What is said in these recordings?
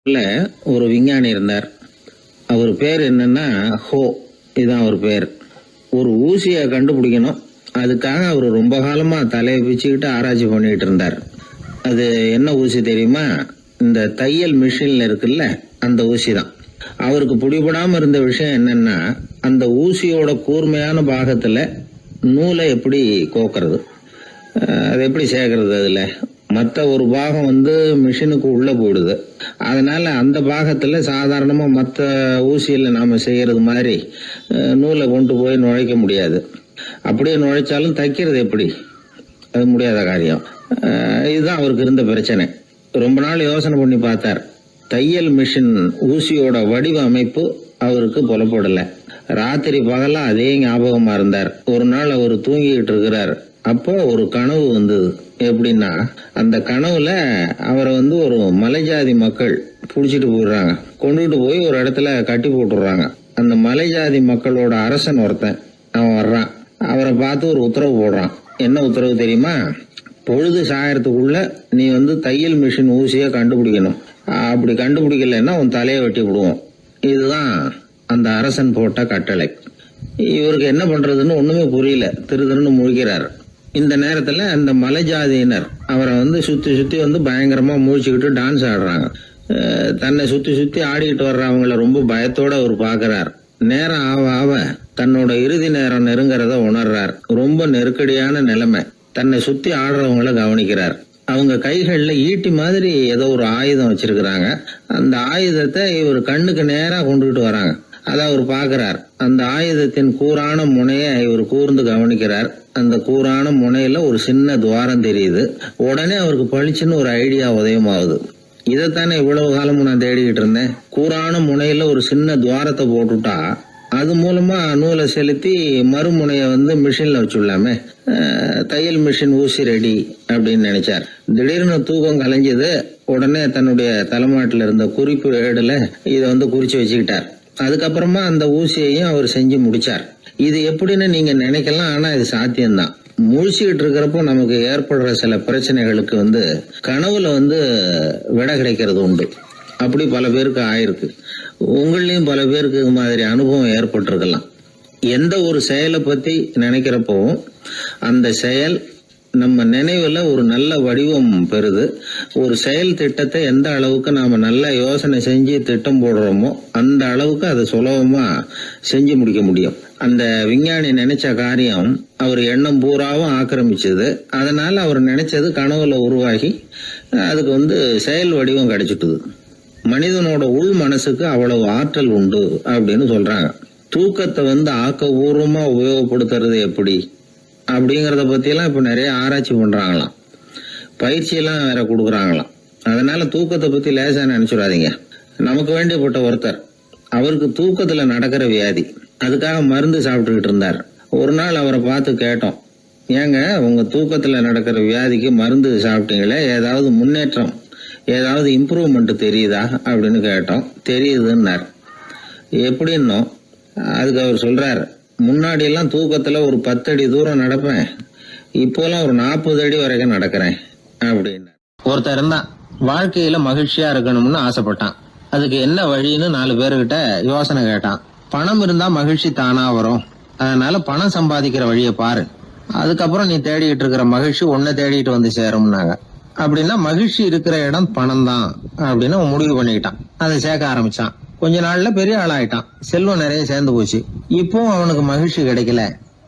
ல ஒரு விஞ்ஞானி இருந்தார். அவர் பேர் என்னன்னா ஹோ, இதுதான் அவர் பேர். ஒரு ஊசியை கண்டுபிடிக்கணும், அதுக்காக அவர் ரொம்ப காலமா தலையை பிச்சுக்கிட்டு ஆராய்ச்சி பண்ணிட்டு இருந்தார். அது என்ன ஊசி தெரியுமா? இந்த தையல் மிஷின்ல இருக்குல்ல, அந்த ஊசி தான். அவருக்கு பிடிபடாம இருந்த விஷயம் என்னன்னா, அந்த ஊசியோட கூர்மையான பாகத்துல நூலை எப்படி கோக்கிறது, அது எப்படி சேர்க்கறது. அதுல மற்ற ஒரு பாகம் மிஷினுக்கு உள்ள போயிடுது. அதனால அந்த பாகத்துல சாதாரணமா மற்ற ஊசியில நாம செய்யறது மாதிரி நூலை கொண்டு போய் நுழைக்க முடியாது. அப்படியே நுழைச்சாலும் தைக்கிறது எப்படி, அது முடியாத காரியம். இதுதான் அவருக்கு இருந்த பிரச்சனை. ரொம்ப நாள் யோசனை பண்ணி பார்த்தார். தையல் மிஷின் ஊசியோட வடிவ அமைப்பு அவருக்கு புலப்படல. ராத்திரி பகலா அதே ஞாபகமா இருந்தார். ஒரு நாள் அவர் தூங்கிக்கிட்டு இருக்கிறார். அப்போ ஒரு கனவு வந்தது. எப்படின்னா, அந்த கனவுல அவரை ஒரு மலைஜாதி மக்கள் புடிச்சிட்டு போயிடுறாங்க. கொண்டுட்டு போய் ஒரு இடத்துல கட்டி போட்டுடுறாங்க. அந்த மலைஜாதி மக்களோட அரசன் ஒருத்தன் அவன் வர்றான். அவரை பார்த்து ஒரு உத்தரவு போடுறான். என்ன உத்தரவு தெரியுமா? பொழுது சாயறதுக்குள்ள நீ தையல் மிஷின் ஊசிய கண்டுபிடிக்கணும். அப்படி கண்டுபிடிக்கலன்னா உன் தலையை வெட்டி விடுவோம். இதுதான் அந்த அரசன் போட்ட கட்டளை. இவருக்கு என்ன பண்றதுன்னு ஒண்ணுமே புரியல. திருன்னு முழிக்கிறார். இந்த நேரத்துல அந்த மலை ஜாதியினர் அவரை சுத்தி சுத்தி பயங்கரமா முழிச்சுக்கிட்டு டான்ஸ் ஆடுறாங்க. தன்னை சுத்தி சுத்தி ஆடிக்கிட்டு வர்றவங்களை ரொம்ப பயத்தோட அவர் பாக்குறார். நேரம் ஆவ ஆவ தன்னோட இறுதி நேரம் நெருங்கிறத உணர்றார். ரொம்ப நெருக்கடியான நிலைமை. தன்னை சுத்தி ஆடுறவங்களை கவனிக்கிறார். அவங்க கைகள்ல ஈட்டி மாதிரி ஏதோ ஒரு ஆயுதம் வச்சிருக்கிறாங்க. அந்த ஆயுதத்தை இவர் கண்ணுக்கு நேரா கொண்டுகிட்டு வராங்க. அதை அவர் பாக்குறார். அந்த ஆயுதத்தின் கூரான முனைய இவர் கூர்ந்து கவனிக்கிறார். அந்த கூரான முனையில ஒரு சின்ன துவாரம் தெரியுது. உடனே அவருக்கு பளிச்சுன்னு ஒரு ஐடியா உதயமாகுது. இதைத்தானே இவ்வளவு காலமும் நான் தேடிக்கிட்டு இருந்தேன். கூரான முனையில ஒரு சின்ன துவாரத்தை போட்டுட்டா அது மூலமா நூலை செலுத்தி மறுமுனைய மிஷின்ல வச்சுடலாமே. தையல் மிஷின் ஊசி ரெடி அப்படின்னு நினைச்சார். திடீர்னு தூக்கம் கலைஞ்சது. உடனே தன்னுடைய தலைமாட்டில் இருந்த குறிப்பு ஏடுல இதை குறிச்சு வச்சுக்கிட்டார். அதுக்கப்புறமா அந்த ஊசியையும் அவர் செஞ்சு முடிச்சார். இது எப்படின்னு நீங்க நினைக்கலாம், ஆனா இது சாத்தியம்தான். முழிச்சுக்கிட்டு இருக்கிறப்போ நமக்கு ஏற்படுற சில பிரச்சனைகளுக்கு கனவுல விட கிடைக்கிறது உண்டு. அப்படி பல பேருக்கு ஆயிருக்கு. உங்களையும் பல பேருக்கு இது மாதிரி அனுபவம் ஏற்பட்டிருக்கலாம். எந்த ஒரு செயலை பத்தி நினைக்கிறப்போ அந்த செயல் நம்ம நினைவுல ஒரு நல்ல வடிவம் பெறுது. ஒரு செயல் திட்டத்தை எந்த அளவுக்கு நாம நல்ல யோசனை செஞ்சு திட்டம் போடுறோமோ அந்த அளவுக்கு அதை சுலபமா செஞ்சு முடிக்க முடியும். அந்த விஞ்ஞானி நினைச்ச காரியம் அவர் எண்ணம் பூராவும் ஆக்கிரமிச்சது. அதனால அவர் நினைச்சது கனவுல உருவாகி அதுக்கு செயல் வடிவம் கிடைச்சிட்டுது. மனிதனோட உள் மனசுக்கு அவ்வளவு ஆற்றல் உண்டு அப்படின்னு சொல்றாங்க. தூக்கத்தை ஆக்கபூர்வமா உபயோகப்படுத்துறது எப்படி அப்படிங்கறத பத்தி எல்லாம் இப்ப நிறைய ஆராய்ச்சி பண்றாங்களாம். பயிற்சி எல்லாம் வேற கொடுக்கறாங்களாம். அதனால தூக்கத்தை பத்தி லேசா நினைச்சுடாதீங்க. நமக்கு வேண்டியப்பட்ட ஒருத்தர், அவருக்கு தூக்கத்துல நடக்கிற வியாதி, அதுக்காக மருந்து சாப்பிட்டுக்கிட்டு இருந்தார். ஒரு நாள் அவரை பார்த்து கேட்டோம், ஏங்க உங்க தூக்கத்துல நடக்கிற வியாதிக்கு மருந்து சாப்பிட்டீங்களே, ஏதாவது முன்னேற்றம், ஏதாவது இம்ப்ரூவ்மெண்ட் தெரியுதா அப்படின்னு கேட்டோம். தெரியுதுன்னார். எப்படின்னோம். அதுக்கு அவர் சொல்றாரு, முன்னாடி எல்லாம் தூக்கத்துல ஒரு 10 அடி தூரம் நடப்பேன், இப்போலாம் ஒரு 40 அடி வரைக்கும் நடக்கிறேன் அப்படின்னு. ஒருத்தர் இருந்தான், வாழ்க்கையில மகிழ்ச்சியா இருக்கணும்னு ஆசைப்பட்டான். அதுக்கு என்ன வழின்னு 4 பேருகிட்ட யோசனை கேட்டான். பணம் இருந்தா மகிழ்ச்சி தானா வரும், அதனால பணம் சம்பாதிக்கிற வழியை பாரு, அதுக்கப்புறம் நீ தேடிட்டு இருக்கிற மகிழ்ச்சி உன்னை தேடிட்டு சேரும்னாங்க. அப்படின்னா மகிழ்ச்சி இருக்கிற இடம் பணம் தான் அப்படின்னு அவன் முடிவு பண்ணிக்கிட்டான். அதை சேர்க்க ஆரம்பிச்சான். கொஞ்ச நாள்ல பெரிய ஆளாயிட்டான். செல்வம் நிறைய சேர்ந்து போச்சு. இப்பவும் அவனுக்கு மகிழ்ச்சி கிடைக்கல.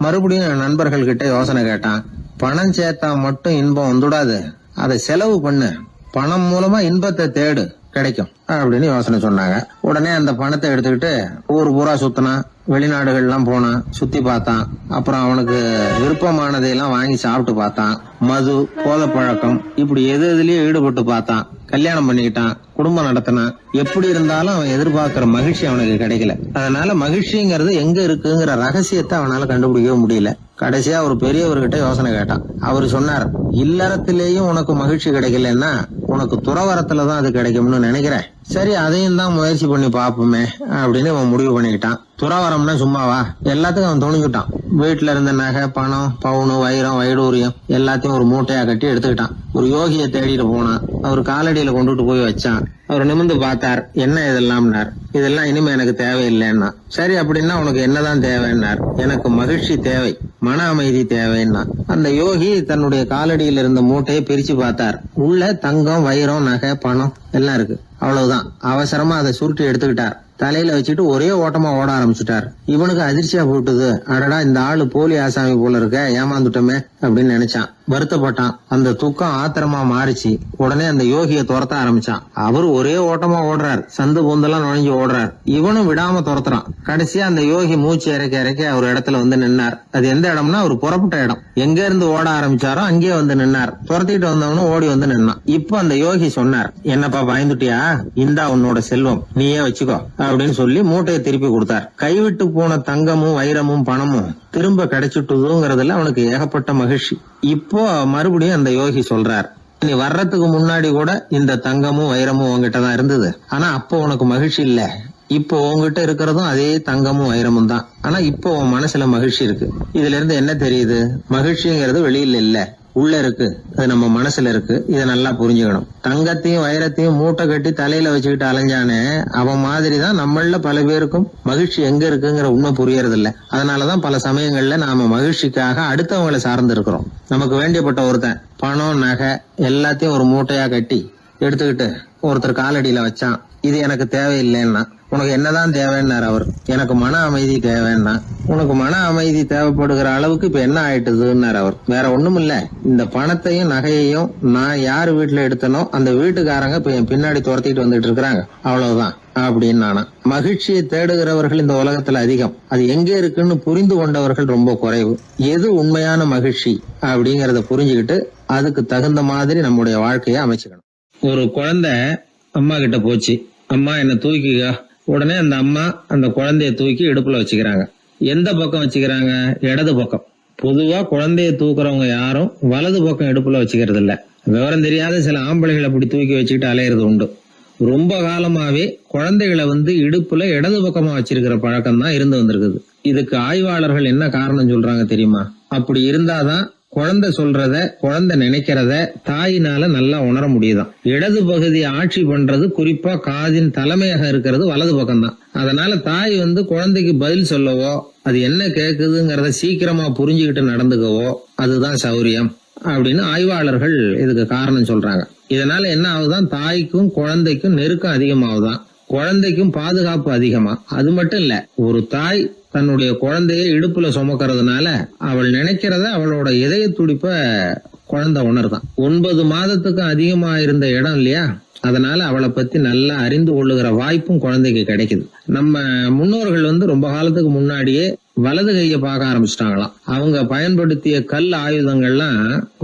மறுபடியும் நண்பர்கள் கிட்ட யோசனை கேட்டான். பணம் சேர்த்தா மட்டும் இன்பம் வந்துடாது, அதை செலவு பண்ணு, பணம் மூலமா இன்பத்தை தேடு, கிடைக்கும் அப்படின்னு யோசனை சொன்னாங்க. உடனே அந்த பணத்தை எடுத்துக்கிட்டு ஊர் பூரா சுத்தினான். வெளிநாடுகள் எல்லாம் போனான், சுத்தி பார்த்தான். அப்புறம் அவனுக்கு விருப்பமானதையெல்லாம் வாங்கி சாப்பிட்டு பார்த்தான். மது, போதை பழக்கம், இப்படி எதுலயும் ஈடுபட்டு பார்த்தான். கல்யாணம் பண்ணிக்கிட்டான், குடும்பம் நடத்தினான். எப்படி இருந்தாலும் அவன் எதிர்பார்க்கிற மகிழ்ச்சி அவனுக்கு கிடைக்கல. அதனால மகிழ்ச்சிங்கிறது எங்க இருக்குங்கிற ரகசியத்தை அவனால கண்டுபிடிக்கவே முடியல. கடைசியா ஒரு பெரியவர்கிட்ட யோசனை கேட்டான். அவர் சொன்னார், இல்லறத்திலேயும் உனக்கு மகிழ்ச்சி கிடைக்கலன்னா உனக்கு துறவரத்துலதான் அது கிடைக்கும்னு நினைக்கிறேன். சரி, அதையும் தான் முயற்சி பண்ணி பாப்போமே அப்படின்னு அவன் முடிவு பண்ணிக்கிட்டான். துறவரம்னா சும்மாவா? எல்லாத்துக்கும் அவன் துணிஞ்சுட்டான். வீட்டுல இருந்த நகை, பணம், பவுனு, வைரம், வைடூரியம் எல்லாத்தையும் ஒரு மூட்டையா கட்டி எடுத்துக்கிட்டான். ஒரு யோகியை தேடிட்டு போனான். அவர் காலடியில கொண்டுட்டு போய் வச்சான். அவர் நிமிர்ந்து பார்த்தார். என்ன இதெல்லாம்னார். இதெல்லாம் இனிமே எனக்கு தேவையில்லைன்னா. சரி, அப்படின்னா உனக்கு என்னதான் தேவைன்னார். எனக்கு மகிழ்ச்சி தேவை, மன அமைதி தேவைன்னா. அந்த யோகி தன்னுடைய காலடியில் இருந்த மூட்டையை பிரிச்சு பார்த்தார். உள்ள தங்கம், வைரம், நகை, பணம் எல்லாம் இருக்கு. அவ்வளவுதான். அவசரமா அதை சுருட்டி எடுத்துக்கிட்டார். தலையில வச்சுட்டு ஒரே ஓட்டமா ஓட ஆரம்பிச்சுட்டார். இவனுக்கு அதிர்ச்சியா போட்டுது. அடடா, இந்த ஆளு போலி ஆசாமி போல இருக்க, ஏமாந்துட்டோமே அப்படின்னு நினைச்சான். வருத்தப்பட்டான். அந்த துக்கம் ஆத்திரமா மாறிச்சு. உடனே அந்த யோகியை துரத்த ஆரம்பிச்சான். அவரு ஒரே ஓட்டமா ஓடுறார். சந்து பொந்தெல்லாம் நுழைஞ்சு ஓடுறார். இவனும் விடாம துரத்துறான். கடைசியா அந்த யோகி மூச்சு இறக்க ஒரு இடத்துல வந்து நின்னார். அது எந்த இடம்னா ஒரு புறப்பட்ட இடம். எங்க இருந்து ஓட ஆரம்பிச்சாரோ அங்கே வந்து நின்னார். துரத்திட்டு வந்தவனும் ஓடி வந்து நின்னான். இப்ப அந்த யோகி சொன்னார், என்னப்பா பயந்துட்டியா? இந்தா உன்னோட செல்வம், நீயே வச்சுக்கோ அப்படின்னு சொல்லி மூட்டையை திருப்பி கொடுத்தார். கைவிட்டு போன தங்கமும், வைரமும், பணமும் திரும்ப கிடைச்சிட்டுதுங்கிறதுல அவனுக்கு ஏகப்பட்ட மகிழ்ச்சி. இப்போ மறுபடியும் அந்த யோகி சொல்றார், நீ வர்றதுக்கு முன்னாடி கூட இந்த தங்கமும் வைரமும் உங்ககிட்டதான் இருந்தது. ஆனா அப்போ உனக்கு மகிழ்ச்சி இல்ல. இப்போ உங்ககிட்ட இருக்கிறதும் அதே தங்கமும் வைரமும் தான். ஆனா இப்போ உன் மனசுல மகிழ்ச்சி இருக்கு. இதுல இருந்து என்ன தெரியுது? மகிழ்ச்சிங்கிறது வெளியில இல்ல, உள்ள இருக்கு. அது நம்ம மனசுல இருக்கு. இதை நல்லா புரிஞ்சுக்கணும். தங்கத்தையும் வைரத்தையும் மூட்டை கட்டி தலையில வச்சுக்கிட்டு அலைஞ்சானே, அவன் மாதிரிதான் நம்மள பல பேருக்கும் மகிழ்ச்சி எங்க இருக்குங்கிற உண்மை புரியறது இல்ல. அதனாலதான் பல சமயங்கள்ல நாம மகிழ்ச்சிக்காக அடுத்தவங்களை சார்ந்து இருக்கிறோம். நமக்கு வேண்டியப்பட்ட ஒருத்தன் பணம், நகை எல்லாத்தையும் ஒரு மூட்டையா கட்டி எடுத்துக்கிட்டு ஒருத்தர் காலடியில வச்சான். இது எனக்கு தேவையில்லைன்னா. உனக்கு என்னதான் தேவைன்னார் அவர். எனக்கு மன அமைதி தேவைன்னா. உனக்கு மன அமைதி தேவைப்படுகிற அளவுக்கு இப்ப என்ன ஆயிட்டுதுன்னார் அவர். வேற ஒண்ணும் இல்ல, இந்த பணத்தையும் நகையையும் நான் யாரு வீட்டுல எடுத்தனோ அந்த வீட்டுக்காரங்க இப்ப என் பின்னாடி துரத்திட்டு வந்துட்டு இருக்கிறாங்க, அவ்வளவுதான் அப்படின்னு நானா. மகிழ்ச்சியை தேடுகிறவர்கள் இந்த உலகத்துல அதிகம். அது எங்க இருக்குன்னு புரிந்து கொண்டவர்கள் ரொம்ப குறைவு. எது உண்மையான மகிழ்ச்சி அப்படிங்கறத புரிஞ்சுக்கிட்டு அதுக்கு தகுந்த மாதிரி நம்முடைய வாழ்க்கையை அமைச்சுக்கணும். ஒரு குழந்தை அம்மா கிட்ட போச்சு, அம்மா என்ன தூக்கிக்கா. உடனே அந்த அம்மா அந்த குழந்தைய தூக்கி இடுப்புல வச்சுக்கிறாங்க. எந்த பக்கம் வச்சுக்கிறாங்க? இடது பக்கம். பொதுவா குழந்தைய தூக்குறவங்க யாரும் வலது பக்கம் இடுப்புல வச்சுக்கிறது இல்ல. விவரம் தெரியாத சில ஆம்பளைகளை அப்படி தூக்கி வச்சுக்கிட்டு அலையிறது உண்டு. ரொம்ப காலமாவே குழந்தைகளை இடுப்புல இடது பக்கமா வச்சிருக்கிற பழக்கம் தான் இருந்து வந்திருக்குது. இதுக்கு ஆய்வாளர்கள் என்ன காரணம் சொல்றாங்க தெரியுமா? அப்படி இருந்தாதான் குழந்தை சொல்றத, குழந்தை நினைக்கிறத தாயினால நல்லா உணர முடியுதாம். இடது பகுதி ஆட்சி பண்றது, குறிப்பா காதின் தலைமையாக இருக்கிறது வலது பக்கம் தான். அதனால தாய் குழந்தைக்கு பதில் சொல்லவோ, அது என்ன கேக்குதுங்கிறத சீக்கிரமா புரிஞ்சுக்கிட்டு நடந்துக்கவோ அதுதான் சௌரியம் அப்படின்னு ஆய்வாளர்கள் இதுக்கு காரணம் சொல்றாங்க. இதனால என்ன ஆகுதான்? தாய்க்கும் குழந்தைக்கும் நெருக்கம் அதிகமாகுதான், குழந்தைக்கும் பாதுகாப்பு அதிகமா. அது மட்டும் இல்ல, ஒரு தாய் தன்னுடைய குழந்தைய இடுப்புல சுமக்கிறதுனால அவள் நினைக்கிறத, அவளோட இதய துடிப்ப குழந்தை உணர்தான். 9 மாதத்துக்கு அதிகமா இருந்த இடம் இல்லையா, அதனால அவளை பத்தி நல்லா அறிந்து கொள்ளுகிற வாய்ப்பும் குழந்தைக்கு கிடைக்குது. நம்ம முன்னோர்கள் ரொம்ப காலத்துக்கு முன்னாடியே வலது கையை பார்க்க ஆரம்பிச்சிட்டாங்களாம். அவங்க பயன்படுத்திய கல் ஆயுதங்கள்லாம்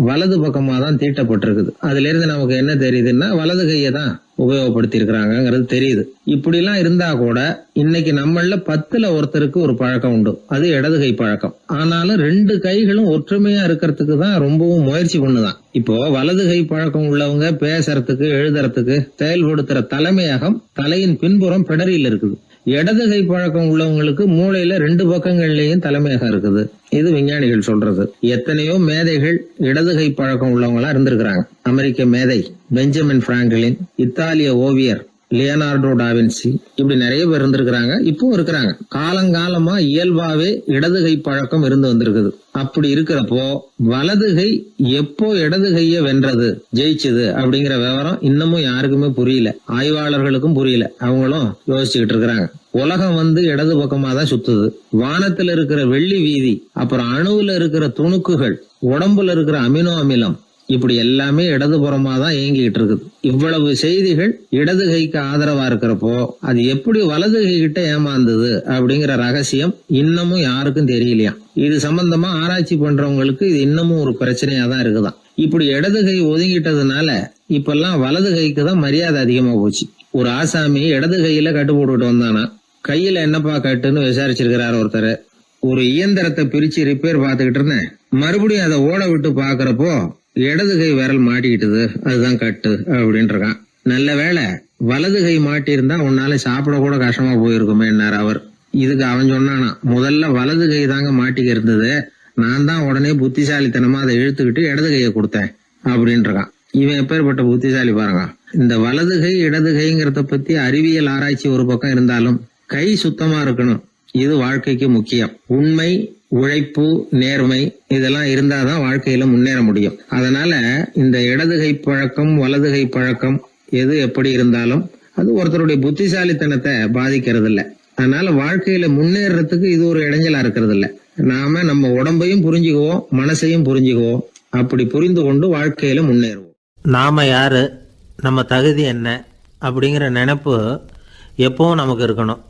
வலது பக்கமா தான் தீட்டப்பட்டிருக்குது. அதுல இருந்து நமக்கு என்ன தெரியுதுன்னா, வலது கையை தான் உபயோகப்படுத்தி இருக்கிறாங்கிறது தெரியுது. இப்படி எல்லாம் இருந்தா கூட இன்னைக்கு நம்மள 10ல் ஒருத்தருக்கு ஒரு பழக்கம் உண்டு, அது இடது கை பழக்கம். ஆனாலும் 2 கைகளும் ஒற்றுமையா இருக்கிறதுக்கு தான் ரொம்பவும் முயற்சி பண்ணுதான். இப்போ வலது கை பழக்கம் உள்ளவங்க பேசுறதுக்கு, எழுதுறதுக்கு செயல்படுத்துற தலைமையகம் தலையின் பின்புறம் பிடரியில் இருக்குது. இடது கை பழக்கம் உள்ளவங்களுக்கு மூளையில 2 பக்கங்கள்லயும் தலைமையகம் இருக்குது. இது விஞ்ஞானிகள் சொல்றது. எத்தனையோ மேதைகள் இடது கை பழக்கம் உள்ளவங்களா இருந்திருக்கிறாங்க. அமெரிக்க மேதை பெஞ்சமின் பிராங்கிலின், இத்தாலிய ஓவியர் லியோனார்டோ டாவின்சி, இப்படி நிறைய பேர் இருந்திருக்கிறாங்க, இப்பவும் இருக்கிறாங்க. காலங்காலமா இயல்பாவே இடது கை பழக்கம் இருந்து வந்திருக்குது. அப்படி இருக்கிறப்போ வலது கை எப்போ இடது கைய வென்றது, ஜெயிச்சது அப்படிங்கிற விவரம் இன்னமும் யாருக்குமே புரியல. ஆய்வாளர்களுக்கும் புரியல. அவங்களும் யோசிச்சுக்கிட்டு இருக்கிறாங்க. உலகம் இடது பக்கமா தான் சுத்துது. வானத்துல இருக்கிற வெள்ளி வீதி, அப்புறம் அணுவுல இருக்கிற துணுக்குகள், உடம்புல இருக்கிற அமினோ அமிலம், இப்படி எல்லாமே இடதுபுறமா தான் இயங்கிட்டு இருக்குது. இவ்வளவு செய்திகள் இடது கைக்கு ஆதரவா இருக்கிறப்போ அது எப்படி வலது கை கிட்ட ஏமாந்தது அப்படிங்கிற ரகசியம் இன்னமும் யாருக்கும் தெரியலையா. இது சம்பந்தமா ஆராய்ச்சி பண்றவங்களுக்கு இது இன்னமும் ஒரு பிரச்சனையா தான் இருக்குதான். இப்படி இடது கை ஒதுங்கிட்டதுனால இப்பெல்லாம் வலது கைக்கு தான் மரியாதை அதிகமா போச்சு. ஒரு ஆசாமி இடது கையில கட்டு போட்டுட்டு வந்தானா, கையில என்னப்பா கட்டுன்னு விசாரிச்சிருக்கிறாரு ஒருத்தர். ஒரு இயந்திரத்தை பிரிச்சு ரிப்பேர் பார்த்துக்கிட்டு இருந்தேன், மறுபடியும் அதை ஓட விட்டு பாக்குறப்போ இடது கை விரல் மாட்டிக்கிட்டது, அதுதான் கட்டு அப்படின்னு இருக்கான். நல்ல வேளை வலது கை மாட்டி இருந்தா உன்னால சாப்பிட கூட கஷ்டமா போயிருக்குமே என்னார் அவர். இதுக்கு அவன் சொன்னானா, முதல்ல வலது கை தாங்க மாட்டிக்க இருந்தது, நான் தான் உடனே புத்திசாலித்தனமா அதை இழுத்துக்கிட்டு இடது கையை கொடுத்தேன் அப்படின்றான். இவன் எப்பேற்பட்ட புத்திசாலி பாருங்க. இந்த வலது கை இடது கைங்கிறத பத்தி அறிவியல் ஆராய்ச்சி ஒரு பக்கம் இருந்தாலும் கை சுத்தமா இருக்கணும், இது வாழ்க்கைக்கு முக்கியம். உண்மை, உழைப்பு, நேர்மை இதெல்லாம் இருந்தாதான் வாழ்க்கையில முன்னேற முடியும். அதனால இந்த இடது கை பழக்கம் வலது கை பழக்கம் எது எப்படி இருந்தாலும் அது ஒருத்தருடைய புத்திசாலித்தனத்தை பாதிக்கிறது இல்ல. அதனால வாழ்க்கையில முன்னேறதுக்கு இது ஒரு இடைஞ்சலா இருக்கிறது இல்ல. நாம நம்ம உடம்பையும் புரிஞ்சுக்குவோம், மனசையும் புரிஞ்சுக்குவோம். அப்படி புரிந்து கொண்டு வாழ்க்கையில முன்னேறுவோம். நாம யாரு, நம்ம தகுதி என்ன அப்படிங்கிற நினைப்பு எப்பவும் நமக்கு இருக்கணும்.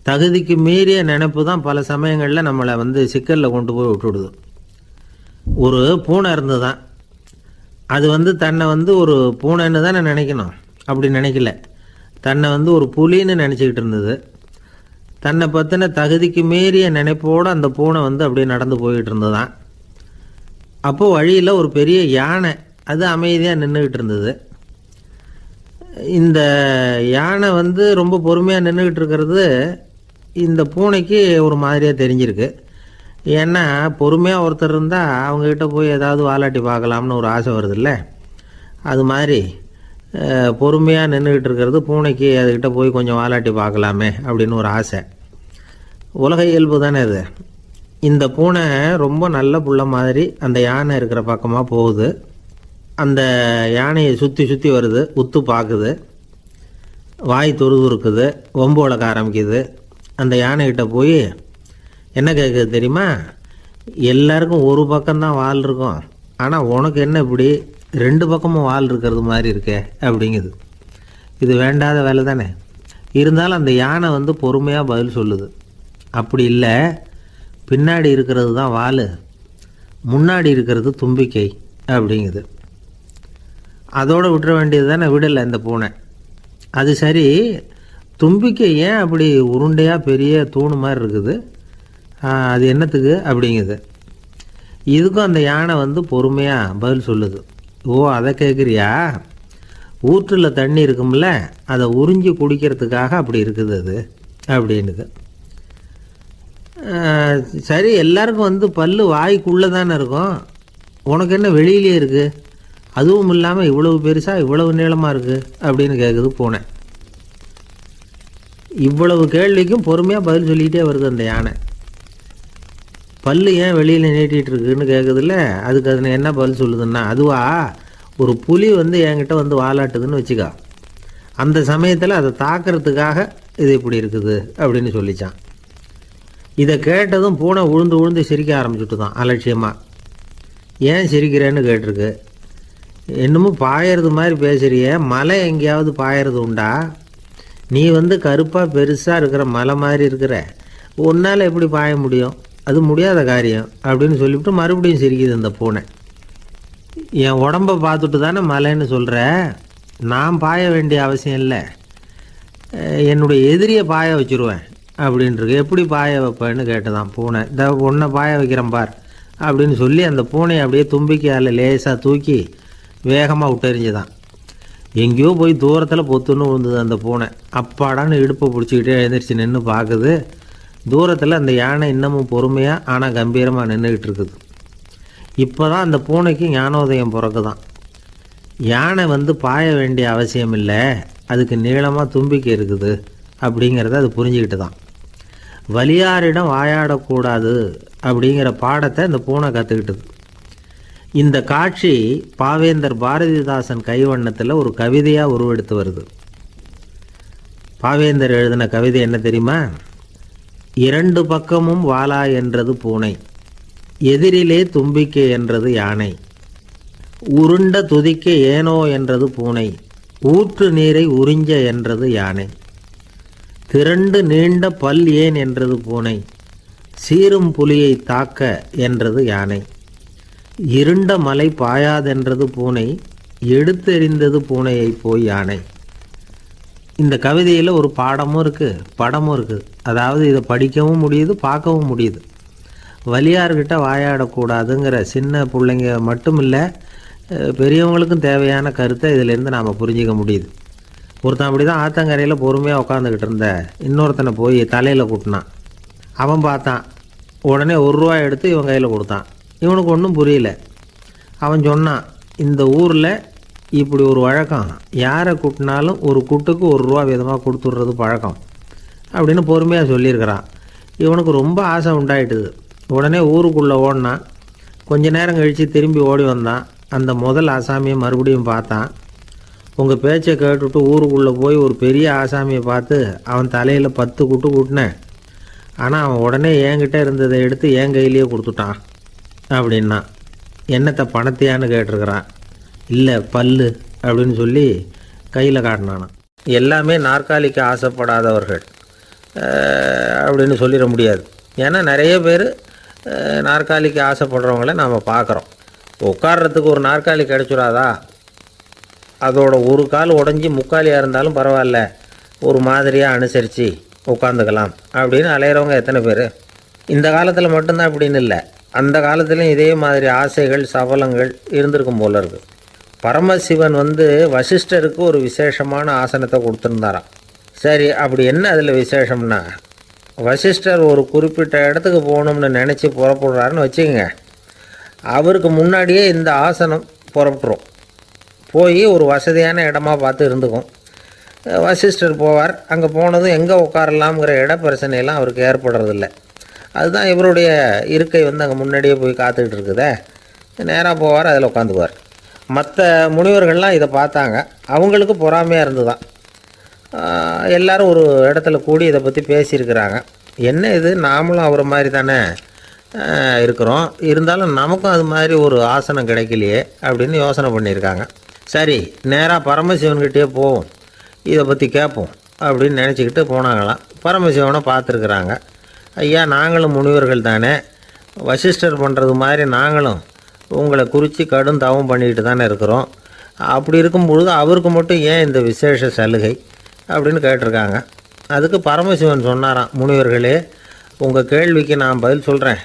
தகுதிக்கு மீறிய நினைப்பு தான் பல சமயங்களில் நம்மளை சிக்கலில் கொண்டு போய் விட்டுடுது. ஒரு பூனை இருந்துதான், அது தன்னை ஒரு பூனைன்னு தானே நினைக்கணும், அப்படி நினைக்கல. தன்னை ஒரு புலின்னு நினச்சிக்கிட்டு இருந்தது. தன்னை பற்றின தகுதிக்கு மீறிய நினைப்போடு அந்த பூனை அப்படியே நடந்து போய்கிட்டு இருந்ததுதான். அப்போது வழியில் ஒரு பெரிய யானை அது அமைதியாக நின்றுக்கிட்டு இருந்தது. இந்த யானை ரொம்ப பொறுமையாக நின்றுக்கிட்டு இருக்கிறது இந்த பூனைக்கு ஒரு மாதிரியாக தெரிஞ்சிருக்கு. ஏன்னா பொறுமையாக ஒருத்தர் இருந்தால் அவங்கக்கிட்ட போய் ஏதாவது வாலாட்டி பார்க்கலாம்னு ஒரு ஆசை வருது இல்லை. அது மாதிரி பொறுமையாக நின்றுக்கிட்டு இருக்கிறது பூனைக்கு அதுக்கிட்ட போய் கொஞ்சம் வாலாட்டி பார்க்கலாமே அப்படின்னு ஒரு ஆசை. உலக இயல்பு தானே அது. இந்த பூனை ரொம்ப நல்ல புள்ள மாதிரி அந்த யானை இருக்கிற பக்கமாக போகுது. அந்த யானையை சுற்றி சுற்றி வருது, உத்து பார்க்குது, வாய் துருதுருக்குது, வம்பு வளர்க்க ஆரம்பிக்குது. அந்த யானைகிட்ட போய் என்ன கேட்குது தெரியுமா? எல்லாருக்கும் ஒரு பக்கம்தான் வால் இருக்கும், ஆனால் உனக்கு என்ன இப்படி ரெண்டு பக்கமும் வால் இருக்கிறது மாதிரி இருக்கே அப்படிங்குது. இது வேண்டாத வேலை தானே. இருந்தாலும் அந்த யானை பொறுமையாக பதில் சொல்லுது. அப்படி இல்லை, பின்னாடி இருக்கிறது தான் வால், முன்னாடி இருக்கிறது தும்பிக்கை அப்படிங்குது. அதோடு விட்டுற வேண்டியது தானே, விடலை இந்த பூனை. அது சரி, தும்பிக்கை ஏன் அப்படி உருண்டையாக பெரிய தூணு மாதிரி இருக்குது, அது என்னத்துக்கு அப்படிங்குது. இதுக்கும் அந்த யானை பொறுமையாக பதில் சொல்லுது. ஓ, அதை கேட்குறியா? ஊற்றில் தண்ணி இருக்கும்ல, அதை உறிஞ்சி குடிக்கிறதுக்காக அப்படி இருக்குது அது அப்படின்னுது. சரி, எல்லாருக்கும் பல்லு வாய்க்குள்ளே தானே இருக்கும், உனக்கு என்ன வெளியிலே இருக்குது, அதுவும் இல்லாமல் இவ்வளவு பெருசாக இவ்வளவு நீளமாக இருக்குது அப்படின்னு கேட்குது பூனை. இவ்வளவு கேள்விக்கும் பொறுமையாக பதில் சொல்லிகிட்டே வருது அந்த யானை. பல்லு ஏன் வெளியில் நீட்டிகிட்டு இருக்குன்னு கேட்குதுல்ல, அதுக்கு அது என்ன பதில் சொல்லுதுன்னா, அதுவா ஒரு புலி என்கிட்ட வாலாட்டுதுன்னு வச்சுக்கா, அந்த சமயத்தில் அதை தாக்கிறதுக்காக இது இப்படி இருக்குது அப்படின்னு சொல்லிச்சான். இதை கேட்டதும் பூனை உழுந்து உழுந்து சிரிக்க ஆரம்பிச்சுட்டு தான் அலட்சியமாக. ஏன் சிரிக்கிறேன்னு கேட்டிருக்கு. என்னமோ பாயறது மாதிரி பேசுறிய, மலை எங்கேயாவது பாயறது உண்டா? நீ கருப்பாக பெருசாக இருக்கிற மலை மாதிரி இருக்கிற, உன்னால் எப்படி பாய முடியும், அது முடியாத காரியம் அப்படின்னு சொல்லிவிட்டு மறுபடியும் சிரிக்குது இந்த பூனை. என் உடம்பை பார்த்துட்டு தானே மலைன்னு சொல்கிற, நான் பாய வேண்டிய அவசியம் இல்லை, என்னுடைய எதிரியை பாய வச்சுருவேன் அப்படின்ட்டுருக்கு. எப்படி பாய வைப்பேன்னு கேட்டுதான் பூனை. இந்த உன்னை பாய வைக்கிறேன் பார் அப்படின்னு சொல்லி அந்த பூனையை அப்படியே தும்பிக்கையால் லேசாக தூக்கி வேகமாக விட்டெறிஞ்சுதான். எங்கேயோ போய் தூரத்தில் பொத்துன்னு விழுந்தது அந்த பூனை. அப்பாடான்னு இடுப்பை பிடிச்சிக்கிட்டே எழுந்திரிச்சு நின்று பார்க்குது. தூரத்தில் அந்த யானை இன்னமும் பொறுமையாக ஆனால் கம்பீரமாக நின்றுக்கிட்டு இருக்குது. இப்போ தான் அந்த பூனைக்கு ஞானோதயம் பிறக்குதான். யானை பாய வேண்டிய அவசியம் இல்லை, அதுக்கு நீளமாக தும்பிக்கை இருக்குது அப்படிங்கிறத அது புரிஞ்சுக்கிட்டு தான். வலியாரிடம் வாயாடக்கூடாது அப்படிங்கிற பாடத்தை இந்த பூனை கற்றுக்கிட்டது. இந்த காட்சி பாவேந்தர் பாரதிதாசன் கைவண்ணத்தில் ஒரு கவிதையாக உருவெடுத்து வருது. பாவேந்தர் எழுதின கவிதை என்ன தெரியுமா? இரண்டு பக்கமும் வாலா என்றது பூனை, எதிரிலே தும்பிக்கை என்றது யானை, உருண்ட துதிக்க ஏனோ என்றது பூனை, ஊற்று நீரை உறிஞ்ச என்றது யானை, திரண்டு நீண்ட பல் ஏன் என்றது பூனை, சீரும் புலியை தாக்க என்றது யானை, இருண்ட மலை பாயாதென்றது பூனை, எடுத்தெறிந்தது பூனையை போய் யானை. இந்த கவிதையில் ஒரு பாடமும் இருக்குது, படமும் இருக்குது. அதாவது இதை படிக்கவும் முடியுது, பார்க்கவும் முடியுது. வலியார்கிட்ட வாயாடக்கூடாதுங்கிற சின்ன பிள்ளைங்க மட்டும் இல்லை, பெரியவங்களுக்கும் தேவையான கருத்தை இதிலேருந்து நாம் புரிஞ்சிக்க முடியுது. ஒருத்தன் அப்படி தான் ஆத்தங்கரையில் பொறுமையாக உட்காந்துக்கிட்டு இருந்த இன்னொருத்தனை போய் தலையில் கூட்டினான். அவன் பார்த்தான். உடனே ₹1 எடுத்து இவன் கையில் கொடுத்தான். இவனுக்கு ஒன்றும் புரியல. அவன் சொன்னான், இந்த ஊரில் இப்படி ஒரு வழக்கம், யாரை கூட்டினாலும் ஒரு குட்டுக்கு ₹1 விதமாக கொடுத்துட்றது பழக்கம் அப்படின்னு பொறுமையாக சொல்லியிருக்கிறான். இவனுக்கு ரொம்ப ஆசை உண்டாயிட்டுது. உடனே ஊருக்குள்ளே ஓடினான். கொஞ்ச நேரம் கழித்து திரும்பி ஓடி வந்தான். அந்த முதல் ஆசாமியை மறுபடியும் பார்த்தான். உங்கள் பேச்சை கேட்டுவிட்டு ஊருக்குள்ளே போய் ஒரு பெரிய ஆசாமியை பார்த்து அவன் தலையில் 10 குட்டு கூட்டினேன். ஆனால் அவன் உடனே என்கிட்ட இருந்ததை எடுத்து என் கையிலேயே கொடுத்துட்டான் அப்படின்னா. என்னத்தை பணத்தையான்னு கேட்டிருக்கிறான். இல்லை பல்லு அப்படின்னு சொல்லி கையில் காட்டினானான். எல்லாமே நாற்காலிக்கு ஆசைப்படாதவர்கள் அப்படின்னு சொல்லிட முடியாது. ஏன்னா நிறைய பேர் நாற்காலிக்கு ஆசைப்படுறவங்கள நாம் பார்க்குறோம். உட்கார்றதுக்கு ஒரு நாற்காலி கிடச்சிடாதா, அதோட ஒரு கால் உடஞ்சி முக்காலியாக இருந்தாலும் பரவாயில்ல, ஒரு மாதிரியாக அனுசரித்து உட்காந்துக்கலாம் அப்படின்னு அலையிறவங்க எத்தனை பேர்? இந்த காலத்தில் மட்டும்தான் அப்படின்னு இல்லை, அந்த காலத்துலேயும் இதே மாதிரி ஆசைகள் சபலங்கள் இருந்திருக்கும் போல இருக்குது. பரமசிவன் வசிஷ்டருக்கு ஒரு விசேஷமான ஆசனத்தை கொடுத்துருந்தாராம். சரி, அப்படி என்ன அதில் விசேஷம்னா, வசிஷ்டர் ஒரு குறிப்பிட்ட இடத்துக்கு போகணும்னு நினச்சி புறப்படுறாருன்னு வச்சுக்கோங்க. அவருக்கு முன்னாடியே இந்த ஆசனம் புறப்பட்டுரும். போய் ஒரு வசதியான இடமா பார்த்து இருந்துக்கும். வசிஷ்டர் போவார். அங்கே போனதும் எங்கே உட்காரலாம்ங்கிற இட பிரச்சனையெல்லாம் அவருக்கு ஏற்படுறதில்ல. அதுதான் இவருடைய இருக்கை அங்கே முன்னாடியே போய் காத்துக்கிட்டு இருக்குதே. நேராக போவார், அதில் உட்காந்துக்குவார். மற்ற முனிவர்கள்லாம் இதை பார்த்தாங்க. அவங்களுக்கு பொறாமையாக இருந்து தான் எல்லாரும் ஒரு இடத்துல கூடி இதை பற்றி பேசியிருக்கிறாங்க. என்ன இது, நாமளும் அவரை மாதிரி தானே இருக்கிறோம், இருந்தாலும் நமக்கும் அது மாதிரி ஒரு ஆசனம் கிடைக்கலையே அப்படின்னு யோசனை பண்ணியிருக்காங்க. சரி, நேராக பரமசிவன்கிட்டே போவோம், இதை பற்றி கேட்போம் அப்படின்னு நினச்சிக்கிட்டு போனாங்களாம். பரமசிவனை பார்த்துருக்குறாங்க. ஐயா, நாங்களும் முனிவர்கள் தானே, வசிஷ்டர் பண்ணுறது மாதிரி நாங்களும் உங்களை குறித்து கடும் தவம் பண்ணிக்கிட்டு தானே இருக்கிறோம். அப்படி இருக்கும்பொழுது அவருக்கு மட்டும் ஏன் இந்த விசேஷ சலுகை அப்படின்னு கேட்டிருக்காங்க. அதுக்கு பரமசிவன் சொன்னாராம், முனிவர்களே, உங்கள் கேள்விக்கு நான் பதில் சொல்கிறேன்,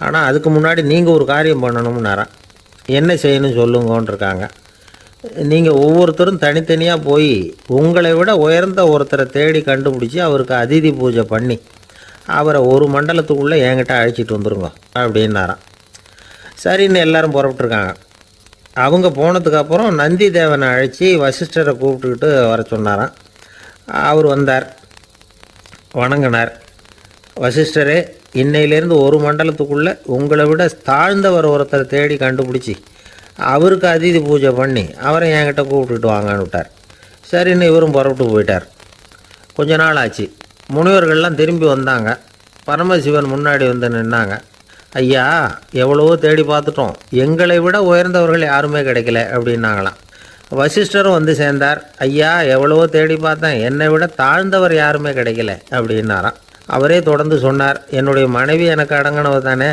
ஆனால் அதுக்கு முன்னாடி நீங்கள் ஒரு காரியம் பண்ணணும்னாராம். என்ன செய்யணும் சொல்லுங்கன்னு இருக்காங்க. நீங்கள் ஒவ்வொருத்தரும் தனித்தனியாக போய் உங்களை விட உயர்ந்த ஒருத்தரை தேடி கண்டுபிடிச்சி அவருக்கு அதிதி பூஜை பண்ணி அவரை ஒரு மண்டலத்துக்குள்ளே என்கிட்ட அழைச்சிட்டு வந்துருங்க அப்படின்னாராம். சரின்னு எல்லாரும் புறப்பட்டுருக்காங்க. அவங்க போனதுக்கப்புறம் நந்தி தேவனை அழைச்சி வசிஷ்டரை கூப்பிட்டுக்கிட்டு வர சொன்னாராம். அவர் வந்தார், வணங்கினார். வசிஷ்டரே, இன்னையிலேருந்து ஒரு மண்டலத்துக்குள்ளே உங்களை விட தாழ்ந்தவர் ஒருத்தரை தேடி கண்டுபிடிச்சி அவருக்கு அதிதி பூஜை பண்ணி அவரை என்கிட்ட கூப்பிட்டுட்டு வாங்கன்னு விட்டார். சரின்னு இவரும் புறப்பட்டு போயிட்டார். கொஞ்ச நாள் ஆச்சு. முனிவர்கள்லாம் திரும்பி வந்தாங்க. பரமசிவன் முன்னாடி நின்னாங்க. ஐயா, எவ்வளவோ தேடி பார்த்துட்டோம், எங்களை விட உயர்ந்தவர்கள் யாருமே கிடைக்கல அப்படின்னாங்களாம். வசிஷ்டரும் சேர்ந்தார். ஐயா, எவ்வளவோ தேடி பார்த்தேன், என்னை விட தாழ்ந்தவர் யாருமே கிடைக்கல அப்படின்னாராம். அவரே தொடர்ந்து சொன்னார், என்னுடைய மனைவி எனக்கு அடங்கினவ தானே,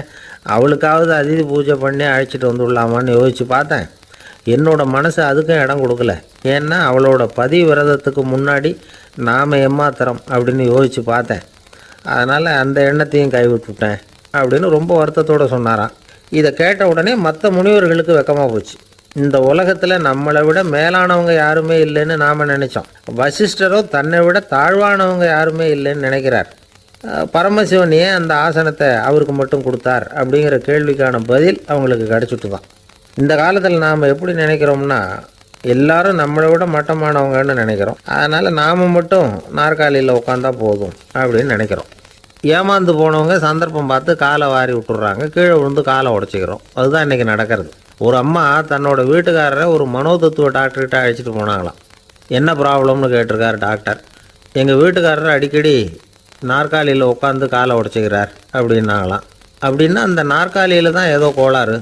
அவளுக்காவது அதிதி பூஜை பண்ணி அழைச்சிட்டு வந்துடலாமான்னு யோசித்து பார்த்தேன். என்னோட மனசு அதுக்கும் இடம் கொடுக்கல. ஏன்னா அவளோட விரதத்துக்கு முன்னாடி நாம் ஏமாத்திரம் அப்படின்னு யோசித்து பார்த்தேன். அதனால் அந்த எண்ணத்தையும் கைவிட்டுவிட்டேன் அப்படின்னு ரொம்ப வருத்தத்தோடு சொன்னாராம். இதை கேட்ட உடனே மற்ற முனிவர்களுக்கு வெக்கமாக போச்சு. இந்த உலகத்தில் நம்மளை விட மேலானவங்க யாருமே இல்லைன்னு நாம் நினச்சோம். வசிஷ்டரோ தன்னை விட தாழ்வானவங்க யாருமே இல்லைன்னு நினைக்கிறார். பரமசிவன் ஏன் அந்த ஆசனத்தை அவருக்கு மட்டும் கொடுத்தார் அப்படிங்கிற கேள்விக்கான பதில் அவங்களுக்கு கிடச்சிட்டு தான். இந்த காலத்தில் நாம் எப்படி நினைக்கிறோம்னா, எல்லாரும் நம்மளை விட மட்டமானவங்கன்னு நினைக்கிறோம். அதனால் நாம் மட்டும் நாற்காலியில் உட்காந்தா போதும் அப்படின்னு நினைக்கிறோம். ஏமாந்து போனவங்க சந்தர்ப்பம் பார்த்து காலை வாரி விட்டுறாங்க, கீழே விழுந்து காலை உடச்சிக்கிறோம். அதுதான் இன்றைக்கி நடக்கிறது. ஒரு அம்மா தன்னோட வீட்டுக்காரரை ஒரு மனோதத்துவ டாக்டர்கிட்ட அழைச்சிட்டு போனாங்களாம். என்ன ப்ராப்ளம்னு கேட்டிருக்கார் டாக்டர். எங்கள் வீட்டுக்காரர் அடிக்கடி நாற்காலியில் உட்காந்து காலை உடச்சிக்கிறார் அப்படின்னாங்களாம். அப்படின்னா அந்த நாற்காலியில் தான் ஏதோ கோளாறு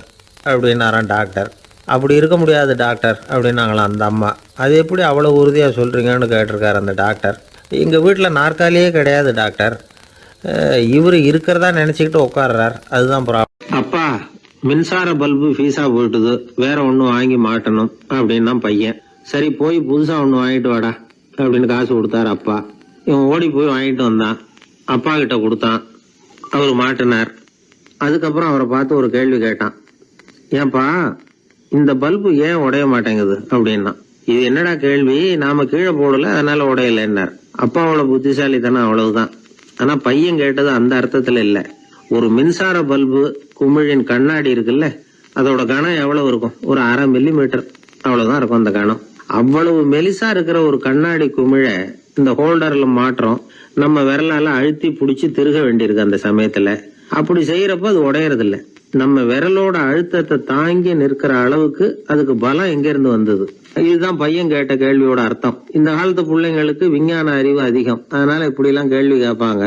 அப்படின்னாரான் டாக்டர். அப்படி இருக்க முடியாது டாக்டர் அப்படின்னாங்களாம் அந்த அம்மா. அது எப்படி அவ்வளோ உறுதியாக சொல்கிறீங்கன்னு கேட்டிருக்கார் அந்த டாக்டர். எங்கள் வீட்டில் நாற்காலியே கிடையாது டாக்டர், இவர் இருக்கிறதா நினச்சிக்கிட்டு உட்கார்றார், அதுதான் ப்ராப்ளம். அப்பா, மின்சார பல்பு ஃபீஸாக போயிட்டுது, வேற ஒன்று வாங்கி மாட்டணும் அப்படின்னா பையன். சரி, போய் புதுசாக ஒன்று வாங்கிட்டு வாடா அப்படின்னு காசு கொடுத்தார் அப்பா. இவன் ஓடி போய் வாங்கிட்டு வந்தான். அப்பா கிட்ட கொடுத்தான். அவர் மாட்டினார். அதுக்கப்புறம் அவரை பார்த்து ஒரு கேள்வி கேட்டான். ஏன்பா, இந்த பல்பு ஏன் உடைய மாட்டேங்குது அப்படின்னா. இது என்னடா கேள்வி, நாம கீழே போடல அதனால உடையலன்னார். அப்பாவோட புத்திசாலித்தனம் அவ்வளவுதான். ஆனா பையன் கேட்டது அந்த அர்த்தத்துல இல்ல. ஒரு மின்சார பல்பு குமிழின் கண்ணாடி இருக்குல்ல, அதோட கனம் எவ்வளவு இருக்கும்? ஒரு 1/2 மில்லிமீட்டர் அவ்வளவுதான் இருக்கும் அந்த கனம். அவ்வளவு மெலிசா இருக்கிற ஒரு கண்ணாடி குமிழ இந்த ஹோல்டர்ல மாற்றம் நம்ம விரலால அழுத்தி புடிச்சு திருக வேண்டியிருக்கு அந்த சமயத்துல. அப்படி செய்யறப்ப அது உடையறது இல்ல. நம்ம விரலோட அழுத்தத்தை தாங்கி நிற்கிற அளவுக்கு அதுக்கு பலம் எங்க இருந்து வந்தது? இதுதான் பையன் கேட்ட கேள்வியோட அர்த்தம். இந்த காலத்து பிள்ளைங்களுக்கு விஞ்ஞான அறிவு அதிகம், அதனால இப்படி எல்லாம் கேள்வி கேட்பாங்க.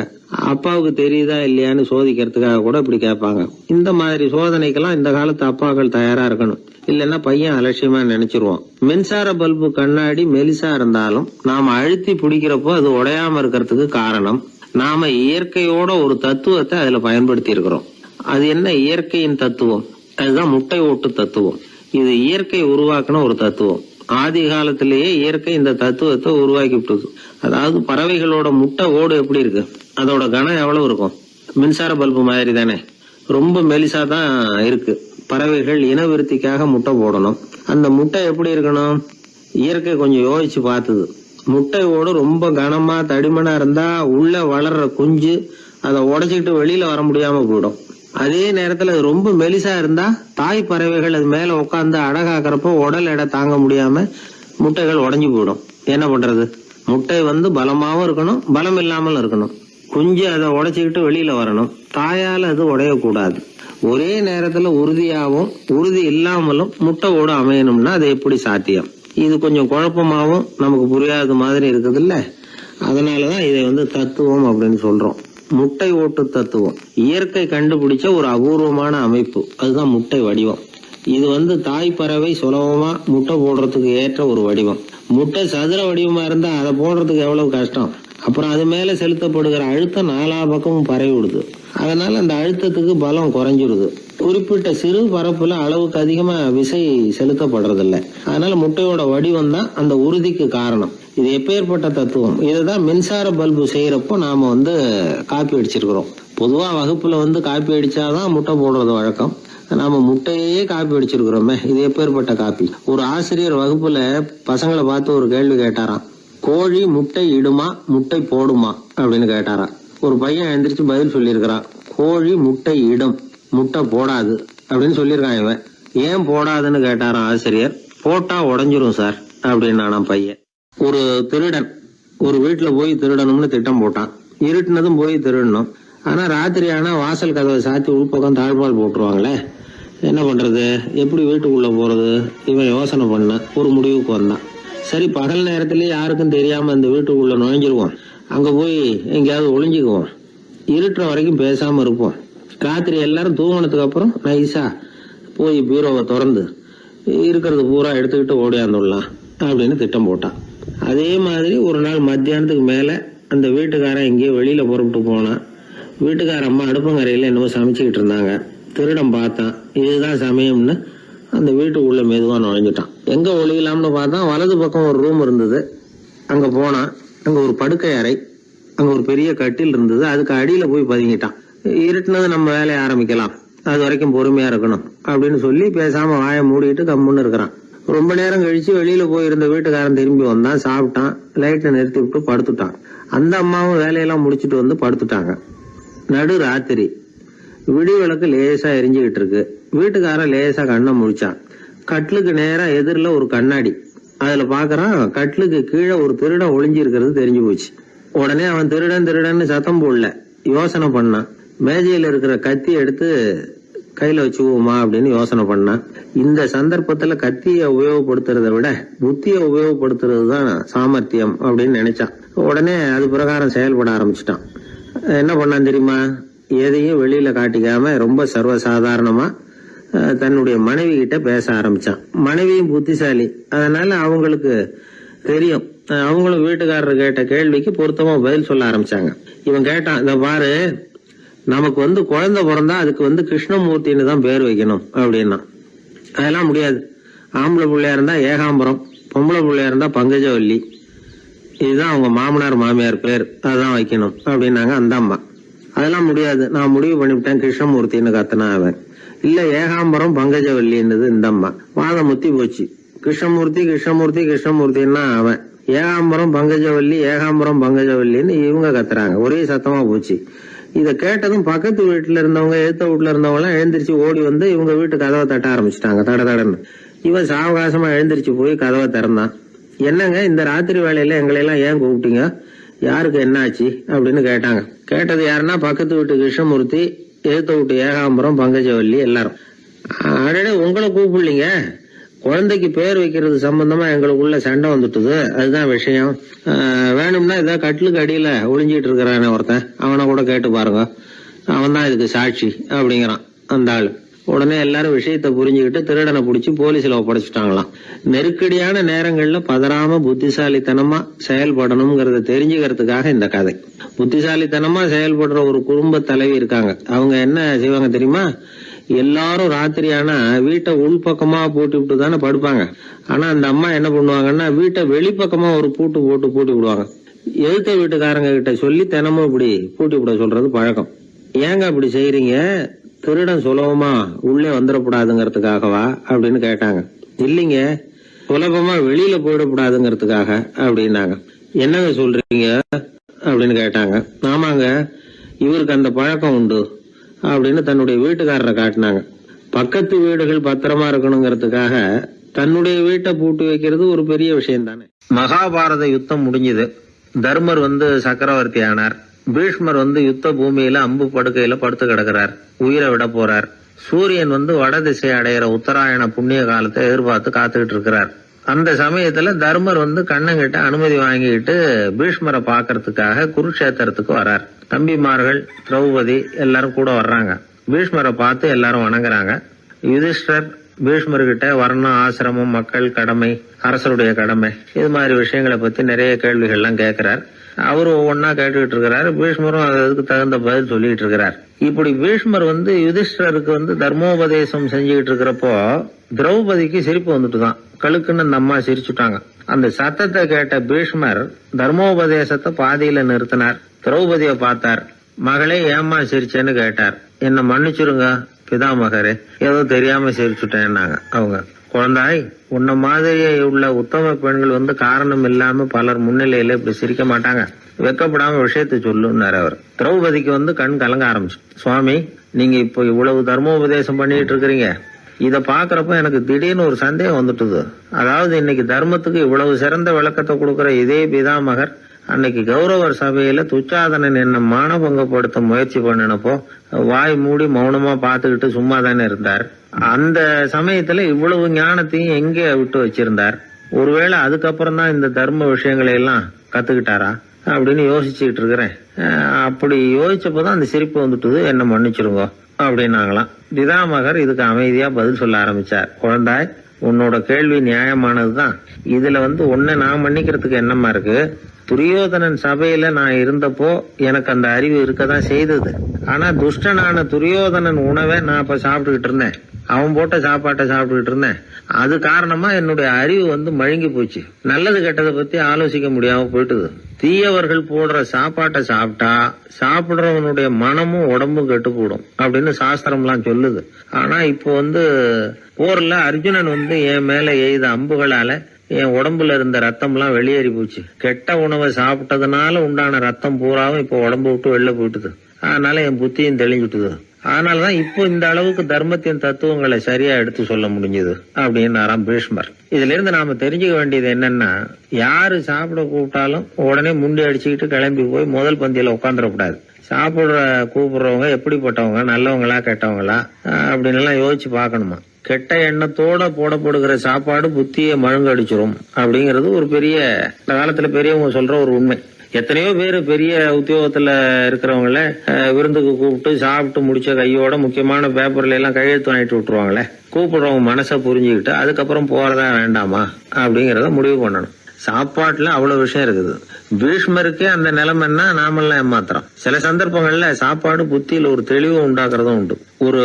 அப்பாவுக்கு தெரியுதா இல்லையான்னு சோதிக்கிறதுக்காக கூட இப்படி கேட்பாங்க. இந்த மாதிரி சோதனைக்கெல்லாம் இந்த காலத்து அப்பாக்கள் தயாரா இருக்கணும், இல்லைன்னா பையன் அலட்சியமா நினைச்சிருவான். மின்சார பல்பு கண்ணாடி மெலிசா இருந்தாலும் நாம அழுத்தி பிடிக்கிறப்போ அது உடையாம இருக்கிறதுக்கு காரணம் நாம இயற்கையோட ஒரு தத்துவத்தை அதுல பயன்படுத்தி இருக்கிறோம். அது என்ன இயற்கையின் தத்துவம்? அதுதான் முட்டை ஓட்டு தத்துவம். இது இயற்கை உருவாக்குன ஒரு தத்துவம். ஆதி காலத்திலேயே இயற்கை இந்த தத்துவத்தை உருவாக்கி விட்டது. அதாவது பறவைகளோட முட்டை ஓடு எப்படி இருக்கு, அதோட கனம் எவ்வளவு இருக்கும்? மின்சார பல்பு மாதிரி தானே, ரொம்ப மெலிசா தான் இருக்கு. பறவைகள் இனவிருத்திக்காக முட்டை போடணும். அந்த முட்டை எப்படி இருக்கணும்? இயற்கை கொஞ்சம் யோசிச்சு பார்த்தது. முட்டை ஓடு ரொம்ப கனமா தடிமனா இருந்தா உள்ள வளர்ற குஞ்சு அதை உடைச்சிக்கிட்டு வெளியில வர முடியாம போயிடும். அதே நேரத்துல அது ரொம்ப மெலிசா இருந்தா தாய் பறவைகள் அது மேல உட்காந்து அடகாக்குறப்போ உடல் எடை தாங்க முடியாம முட்டைகள் உடைஞ்சு போயிடும். என்ன பண்றது? முட்டை பலமாவும் இருக்கணும், பலம் இல்லாமல் இருக்கணும். குஞ்சு அதை உடைச்சுக்கிட்டு வெளியில வரணும். தாயால அது உடையக்கூடாது. ஒரே நேரத்துல உறுதியாகவும் உறுதி இல்லாமலும் முட்டை ஓடு அமையணும்னா அது எப்படி சாத்தியம்? இது கொஞ்சம் குழப்பமாவும் நமக்கு புரியாத மாதிரி இருக்குது இல்ல. அதனாலதான் இதை தத்துவம் அப்படின்னு சொல்றோம். முட்டை ஓட்டு தத்துவம் இயற்கை கண்டுபிடிச்ச ஒரு அபூர்வமான அமைப்பு. அதுதான் முட்டை வடிவம். இது தாய் பறவை சுலபமா முட்டை போடுறதுக்கு ஏற்ற ஒரு வடிவம். முட்டை சதுர வடிவமா இருந்தா அதை போடுறதுக்கு எவ்வளவு கஷ்டம். அப்புறம் அது மேல செலுத்தப்படுகிற அழுத்தம் 4 பக்கமும் பரவி விடுது. அதனால அந்த அழுத்தத்துக்கு பலம் குறைஞ்சிருது. குறிப்பிட்ட சிறு பரப்புல அளவுக்கு அதிகமா விசை செலுத்தப்படுறது இல்ல. அதனால முட்டையோட வடிவம் தான் அந்த உறுதிக்கு காரணம். இது எப்பேற்பட்ட தத்துவம். இதுதான் மின்சார பல்பு செய்யறப்போ நாம காப்பி அடிச்சிருக்கிறோம். பொதுவா வகுப்புல காப்பி அடிச்சாதான் முட்டை போடுறது வழக்கம். நாம முட்டையே காப்பி அடிச்சிருக்கிறோமே, இது எப்பேற்பட்ட காப்பி. ஒரு ஆசிரியர் வகுப்புல பசங்களை பார்த்து ஒரு கேள்வி கேட்டாராம். கோழி முட்டை இடுமா முட்டை போடுமா அப்படின்னு கேட்டாராம். ஒரு பையன் எந்திரிச்சு பதில் சொல்லியிருக்கிறான். கோழி முட்டை இடும், முட்டை போடாது அப்படின்னு சொல்லியிருக்கான். இவன் ஏன் போடாதுன்னு கேட்டாராம் ஆசிரியர். போட்டா உடஞ்சிரும் சார் அப்படின்னு பையன். ஒரு திருடன் ஒரு வீட்டுல போய் திருடணும்னு திட்டம் போட்டான். இருட்டுனதும் போய் திருடணும். ஆனா ராத்திரி ஆனா வாசல் கதவை சாத்தி உள்பக்கம் தாழ்பால் போட்டுருவாங்களே, என்ன பண்றது, எப்படி வீட்டுக்குள்ள போறது? இவன் யோசனை பண்ண ஒரு முடிவுக்கு வந்தான். சரி, பகல் நேரத்திலேயே யாருக்கும் தெரியாம இந்த வீட்டுக்குள்ள நுழைஞ்சிருவோம், அங்க போய் எங்கேயாவது ஒளிஞ்சுக்குவோம், இருட்டுற வரைக்கும் பேசாம இருப்போம், ராத்திரி எல்லாரும் தூங்கினதுக்கு அப்புறம் நைஸா போய் பீரோவை திறந்து இருக்கிறது பூரா எடுத்துக்கிட்டு ஓடியாந்துடலாம் அப்படின்னு திட்டம் போட்டான். அதே மாதிரி ஒரு நாள் மத்தியானத்துக்கு மேல அந்த வீட்டுக்காரன் எங்கேயோ வெளியில புறப்பட்டு போனான். வீட்டுக்கார அம்மா அடுப்பங்கரையில என்னவோ சமைச்சுக்கிட்டு இருந்தாங்க. திருடன் பார்த்தான். இதுதான் சமயம்னு அந்த வீட்டுக்குள்ள மெதுவா நுழைஞ்சிட்டான். எங்க ஒளியலாம்னு பார்த்தா வலது பக்கம் ஒரு ரூம் இருந்தது. அங்க போனான். அங்க ஒரு படுக்கை அறை, அங்க ஒரு பெரிய கட்டில் இருந்தது. அதுக்கு அடியில போய் பதுங்கிட்டான். இருட்டுனது நம்ம வேலையை ஆரம்பிக்கலாம், அது வரைக்கும் பொறுமையா இருக்கணும் அப்படின்னு சொல்லி பேசாம வாயை மூடிட்டு கம்முன்னு இருக்கிறான். ரொம்ப நேரம் கழிச்சு வெளியில போயிருந்த வீட்டுக்காரன் திரும்பி வந்தான். சாப்பிட்டான், லைட்டை நிறுத்தி விட்டு படுத்துட்டான். அந்த அம்மாவும் வேலையெல்லாம் முடிச்சுட்டு படுத்துட்டாங்க. நடு ராத்திரி, விடி விளக்கு லேசா எரிஞ்சுக்கிட்டு இருக்கு. வீட்டுக்காரன் லேசா கண்ணை முழிச்சான். கட்லுக்கு நேரா எதிரில ஒரு கண்ணாடி. அதுல பாக்குறான், கட்லுக்கு கீழே ஒரு திருடன் ஒளிஞ்சு இருக்கிறது தெரிஞ்சு போச்சு. உடனே அவன் திருடன் சத்தம் போடல, யோசனை பண்ணான். மேஜையில இருக்கிற கத்தி எடுத்து கையில வச்சுக்குவோமா அப்படின்னு யோசனை பண்ணான். இந்த சந்தர்ப்பத்துல கத்தியை உபயோகப்படுத்துறதை விட புத்தியை உபயோகப்படுத்துறது தான் சாமர்த்தியம் அப்படின்னு நினைச்சான். உடனே அது பிரகாரம் செயல்பட ஆரம்பிச்சிட்டான். என்ன பண்ணான் தெரியுமா? எதையும் வெளியில காட்டிக்காம ரொம்ப சர்வசாதாரணமா தன்னுடைய மனைவி கிட்ட பேச ஆரம்பிச்சான். மனைவியும் புத்திசாலி, அதனால அவங்களுக்கு தெரியும். அவங்களும் வீட்டுக்காரர் கேட்ட கேள்விக்கு பொருத்தமா பதில் சொல்ல ஆரம்பிச்சாங்க. இவன் கேட்டான், இத பாரு, நமக்கு குழந்தை பிறந்தா அதுக்கு கிருஷ்ணமூர்த்தின்னு தான் பேர் வைக்கணும் அப்படின்னா. அதெல்லாம் முடியாது. ஆம்பளை பிள்ளையா இருந்தா ஏகாம்பரம், பொம்பளை பிள்ளையா இருந்தா பங்கஜவல்லி, இதுதான் அவங்க மாமனார் மாமியார் பேர், அதுதான் வைக்கணும் அப்படின்னாங்க அந்த அம்மா. அதெல்லாம் முடியாது, நான் முடிவு பண்ணிவிட்டேன் கிருஷ்ணமூர்த்தின்னு கத்தனா அவன். இல்ல ஏகாம்பரம் பங்கஜவல்லின்னுது இந்த அம்மா. வாதம் முத்தி போச்சு. கிருஷ்ணமூர்த்தி கிருஷ்ணமூர்த்தி கிருஷ்ணமூர்த்தின்னா அவன், ஏகாம்பரம் பங்கஜவல்லி ஏகாம்பரம் பங்கஜவல்லின்னு இவங்க கத்துறாங்க. ஒரே சத்தமா போச்சு. இத கேட்டதும் பக்கத்து வீட்டுல இருந்தவங்க, எழுத்த வீட்டுல இருந்தவங்க எல்லாம் எழுந்திரிச்சு ஓடி வந்து இவங்க வீட்டு கதவை தட்ட ஆரம்பிச்சிட்டாங்க. தடன்னு இவன் சாவகாசமா எழுந்திரிச்சு போய் கதவை திறந்தான். என்னங்க இந்த ராத்திரி வேலையில எங்களை எல்லாம் ஏன் கூப்பிட்டீங்க, யாருக்கு என்ன ஆச்சு அப்படின்னு கேட்டாங்க. கேட்டது யாருன்னா பக்கத்து வீட்டு கிருஷ்ணமூர்த்தி, எழுத்த வீட்டு ஏகாம்பரம் பங்கஜவல்லி எல்லாரும். அடடே உங்களை கூப்பிடலீங்க, குழந்தைக்கு பேர் வைக்கிறது சம்பந்தமா எங்களுக்குள்ள சண்டை வந்துட்டுது, அதுதான் விஷயம். வேணும்னா ஏதாவது கட்டிலுக்கு அடியில ஒளிஞ்சிட்டு இருக்கிறானே ஒருத்தன், அவனை கூட கேட்டு பாருங்க, அவன் தான் இதுக்கு சாட்சி அப்படிங்கிறான் அந்த ஆளு. உடனே எல்லாரும் விஷயத்த புரிஞ்சுக்கிட்டு திருடனை பிடிச்சி போலீஸ்ல ஒப்படைச்சிட்டாங்களாம். நெருக்கடியான நேரங்கள்ல பதறாம புத்திசாலித்தனமா செயல்படணுங்கிறத தெரிஞ்சுக்கிறதுக்காக இந்த கதை. புத்திசாலித்தனமா செயல்படுற ஒரு குடும்ப தலைவி இருக்காங்க. அவங்க என்ன செய்வாங்க தெரியுமா, எல்லாரும் ராத்திரி ஆனா வீட்டை உள்பக்கமா பூட்டி விட்டு தானே படுப்பாங்க. ஆனா அந்த அம்மா என்ன பண்ணுவாங்கன்னா வீட்டை வெளிப்பக்கமா ஒரு பூட்டு போட்டு பூட்டி விடுவாங்க. எழுத்த வீட்டுக்காரங்க கிட்ட சொல்லி தினமும் இப்படி பூட்டி விட சொல்றது பழக்கம். ஏங்க அப்படி செய்யறீங்க, திருடன் சுலபமா உள்ளே வந்துடக்கூடாதுங்கிறதுக்காகவா அப்படின்னு கேட்டாங்க. இல்லைங்க, சுலபமா வெளியில போயிடக்கூடாதுங்கிறதுக்காக அப்படின்னாங்க. என்னங்க சொல்றீங்க அப்படின்னு கேட்டாங்க. ஆமாங்க, இவருக்கு அந்த பழக்கம் உண்டு அப்படின்னு தன்னுடைய வீட்டுக்காரரை காட்டினாங்க. பக்கத்து வீடுகள் பத்திரமா இருக்கணுங்கிறதுக்காக தன்னுடைய வீட்டை பூட்டி வைக்கிறது ஒரு பெரிய விஷயம் தானே. மகாபாரத யுத்தம் முடிஞ்சது. தர்மர் சக்கரவர்த்தி ஆனார். பீஷ்மர் யுத்த பூமியில அம்பு படுக்கையில படுத்து கிடக்கிறார், உயிரை விட போறார். சூரியன் வட திசை அடையிற உத்தராயண புண்ணிய காலத்தை எதிர்பார்த்து காத்துக்கிட்டு இருக்கிறார். அந்த சமயத்துல தர்மர் கண்ணங்கிட்ட அனுமதி வாங்கிட்டு பீஷ்மரை பாக்கிறதுக்காக குருக்ஷேத்திரத்துக்கு வர்றார். தம்பிமார்கள், திரௌபதி எல்லாரும் கூட வர்றாங்க. பீஷ்மரை பார்த்து எல்லாரும் வணங்குறாங்க. யுதிஷ்டர் பீஷ்மர்கிட்ட வர்ணம், ஆசிரமம், மக்கள் கடமை, அரசருடைய கடமை, இது மாதிரி விஷயங்களை பத்தி நிறைய கேள்விகள்லாம் கேட்கிறார். அவரு ஒவ்வொன்னா கேட்டுக்கிட்டு இருக்கிறாரு. பீஷ்மரும் அதுக்கு தகுந்த பதில் சொல்லிட்டு இருக்கிறார். இப்படி பீஷ்மர் யுதிஷ்டருக்கு தர்மோபதேசம் செஞ்சுக்கிட்டு இருக்கிறப்போ திரௌபதிக்கு சிரிப்பு வந்துட்டுதான். கழுக்குன்னு அந்த அம்மா சிரிச்சுட்டாங்க. அந்த சத்தத்தை கேட்ட பீஷ்மர் தர்மோபதேசத்தை பாதியில நிறுத்தினார். திரௌபதியை பார்த்தார். மகளே ஏம்மா சிரிச்சேன்னு கேட்டார். என்ன மன்னிச்சிருங்க பிதாமகரே, ஏதோ தெரியாம சிரிச்சுட்டேன்னாங்க அவங்க. குழந்தாய், உன்ன மாதிரியே உள்ள உத்தம பெண்கள் காரணம் இல்லாம பலர் முன்னிலையில இப்படி சிரிக்க மாட்டாங்க, வெக்கப்படாம விஷயத்த சொல்லுன்னாரு அவர். திரௌபதிக்கு கண் கலங்க ஆரம்பிச்சு. சுவாமி, நீங்க இப்போ இவ்வளவு தர்மோபதேசம் பண்ணிட்டு இருக்கிறீங்க, இத பாக்குறப்ப எனக்கு திடீர்னு ஒரு சந்தேகம் வந்துட்டுது. அதாவது இன்னைக்கு தர்மத்துக்கு இவ்வளவு சிறந்த விளக்கத்தை கொடுக்கிற இதே பிதாமகர் அன்னைக்கு கௌரவர் சபையில துச்சாதனன் என்ன மானபங்கப்படுத்த முயற்சி பண்ணினப்போ வாய் மூடி மௌனமா பாத்துக்கிட்டு சும்மா தானே இருந்தார். அந்த சமயத்துல இவ்வளவு ஞானத்தையும் எங்கே விட்டு வச்சிருந்தார்? ஒருவேளை அதுக்கப்புறம் தான் இந்த தர்ம விஷயங்களை எல்லாம் கத்துக்கிட்டாரா அப்படின்னு யோசிச்சுட்டு இருக்கிறேன். அப்படி யோசிச்சப்போதான் அந்த சிரிப்பு வந்துட்டுது, என்ன மன்னிச்சிருங்க அப்படின்னாங்களாம். பிதாமகர் இதுக்கு அமைதியா பதில் சொல்ல ஆரம்பிச்சார். குழந்தாய், உன்னோட கேள்வி நியாயமானதுதான். இதுல உன்னை நான் மன்னிக்கிறதுக்கு என்னமா இருக்கு? துரியோதனன் சபையில நான் இருந்தப்போ எனக்கு அந்த அறிவு இருக்கதான் செய்தது. ஆனா துஷ்டனான துரியோதனன் உணவை நான் இப்ப சாப்பிட்டுக்கிட்டு இருந்தேன், அவன் போட்ட சாப்பாட்டை சாப்பிட்டுக்கிட்டு இருந்தேன். அது காரணமா என்னுடைய அறிவு மழுங்கி போச்சு. நல்லது கெட்டதை பத்தி ஆலோசிக்க முடியாம போயிட்டுது. தீயவர்கள் போடுற சாப்பாட்டை சாப்பிட்டா சாப்பிடுறவனுடைய மனமும் உடம்பும் கெட்டு போடும் அப்படின்னு சாஸ்திரம்லாம் சொல்லுது. ஆனா இப்போ போர்ல அர்ஜுனன் என் மேல எய்த அம்புகளால என் உடம்புல இருந்த ரத்தம் எல்லாம் வெளியேறி போச்சு. கெட்ட உணவை சாப்பிட்டதுனால உண்டான ரத்தம் பூராவும் இப்போ உடம்பு விட்டு வெளில போயிட்டுது. அதனால என் புத்தியும் தெளிஞ்சுட்டுது. அதனாலதான் இப்போ இந்த அளவுக்கு தர்மத்தின் தத்துவங்களை சரியா எடுத்து சொல்ல முடிஞ்சது அப்படின்னு பீஷ்மர். இதுல இருந்து நாம தெரிஞ்சுக்க வேண்டியது என்னன்னா, யாரு சாப்பிட கூப்பிட்டாலும் உடனே முண்டி அடிச்சுக்கிட்டு கிளம்பி போய் முதல் பந்தியில உட்காந்துடக்கூடாது. கூப்பிடுறவங்க எப்படிப்பட்டவங்க, நல்லவங்களா கெட்டவங்களா அப்படின்னு எல்லாம் யோசிச்சு பாக்கணுமா. கெட்ட எண்ணத்தோட போடப்படுகிற சாப்பாடு புத்தியை மழுங்கடிச்சிரும் அப்படிங்கறது ஒரு பெரிய காலத்துல பெரியவங்க சொல்ற ஒரு உண்மை. எத்தனையோ பேர் பெரிய உத்தியோகத்துல இருக்கிறவங்கள விருந்துக்கு கூப்பிட்டு சாப்பிட்டு முடிச்ச கையோட முக்கியமான பேப்பர்ல எல்லாம் கையெழுத்து வாங்கிட்டு விட்டுருவாங்களே. கூப்பிடுறவங்க மனசை புரிஞ்சுக்கிட்டு அதுக்கப்புறம் போறதா வேண்டாமா அப்படிங்கறத முடிவு பண்ணணும். சாப்பாட்டுல அவ்வளவு விஷயம் இருக்குது. பீஷ்மருக்கே அந்த நிலைமைன்னா நாமெல்லாம் ஏமாத்திரம். சில சந்தர்ப்பங்கள்ல சாப்பாடு புத்தியில ஒரு தெளிவு உண்டாக்குறதும் உண்டு. ஒரு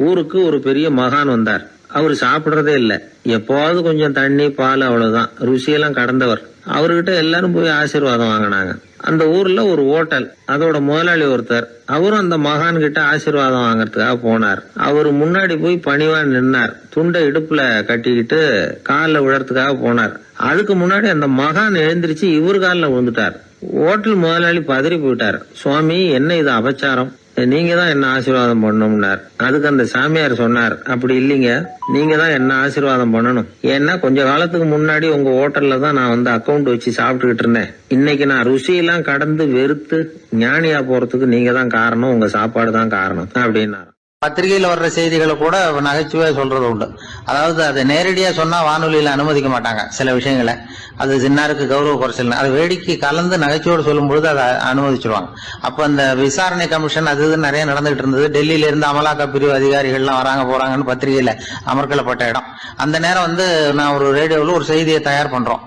ஊருக்கு ஒரு பெரிய மகான் வந்தார். அவர் சாப்பிடுறதே இல்ல, எப்போவாவது கொஞ்சம் தண்ணி பால் அவ்வளவுதான். ருசியெல்லாம் கடந்தவர். அவர்கிட்ட எல்லாரும் போய் ஆசீர்வாதம் வாங்கினாங்க. அந்த ஊர்ல ஒரு ஹோட்டல், அதோட முதலாளி ஒருத்தர், அவரும் அந்த மகான் கிட்ட ஆசீர்வாதம் வாங்கறதுக்காக போனார். அவரு முன்னாடி போய் பணிவா நின்னார். துண்டை இடுப்புல கட்டிக்கிட்டு காலில் விழறதுக்காக போனார். அதுக்கு முன்னாடி அந்த மகான் எழுந்திருச்சு இவர் காலில் விழுந்துட்டார். ஹோட்டல் முதலாளி பதறி போயிட்டார். சுவாமி, என்ன இது அபச்சாரம், நீங்க தான் என்ன ஆசீர்வாதம் பண்ணணும்னார். அதுக்கு அந்த சாமியார் சொன்னார், அப்படி இல்லைங்க, நீங்க தான் என்ன ஆசீர்வாதம் பண்ணணும். ஏன்னா கொஞ்ச காலத்துக்கு முன்னாடி உங்க ஹோட்டல்ல தான் நான் வந்து அக்கௌண்ட் வச்சு சாப்பிட்டுக்கிட்டு இருந்தேன். இன்னைக்கு நான் ருசியெல்லாம் கடந்து வெறுத்து ஞானியா போறதுக்கு நீங்க தான் காரணம், உங்க சாப்பாடு தான் காரணம் அப்படின்னாரு. பத்திரிகையில வர்ற செய்திகளை கூட நகைச்சுவையா சொல்றது உண்டு. அதாவது அதை நேரடியா சொன்னா வானொலியில அனுமதிக்க மாட்டாங்க சில விஷயங்களை. அது சின்னாருக்கு கௌரவ குறைச்சல், அது வேடிக்கை கலந்து நகைச்சுவோடு சொல்லும் பொழுது அதை அனுமதிச்சிருவாங்க. அப்ப அந்த விசாரணை கமிஷன் அது இது நிறைய நடந்துகிட்டு இருந்தது. டெல்லியில இருந்து அமலாக்க பிரிவு அதிகாரிகள்லாம் வராங்க போறாங்கன்னு பத்திரிகையில அமர்க்கலப்பட்ட இடம். அந்த நேரம் வந்து நான் ஒரு ரேடியோவில் ஒரு செய்தியை தயார் பண்றோம்.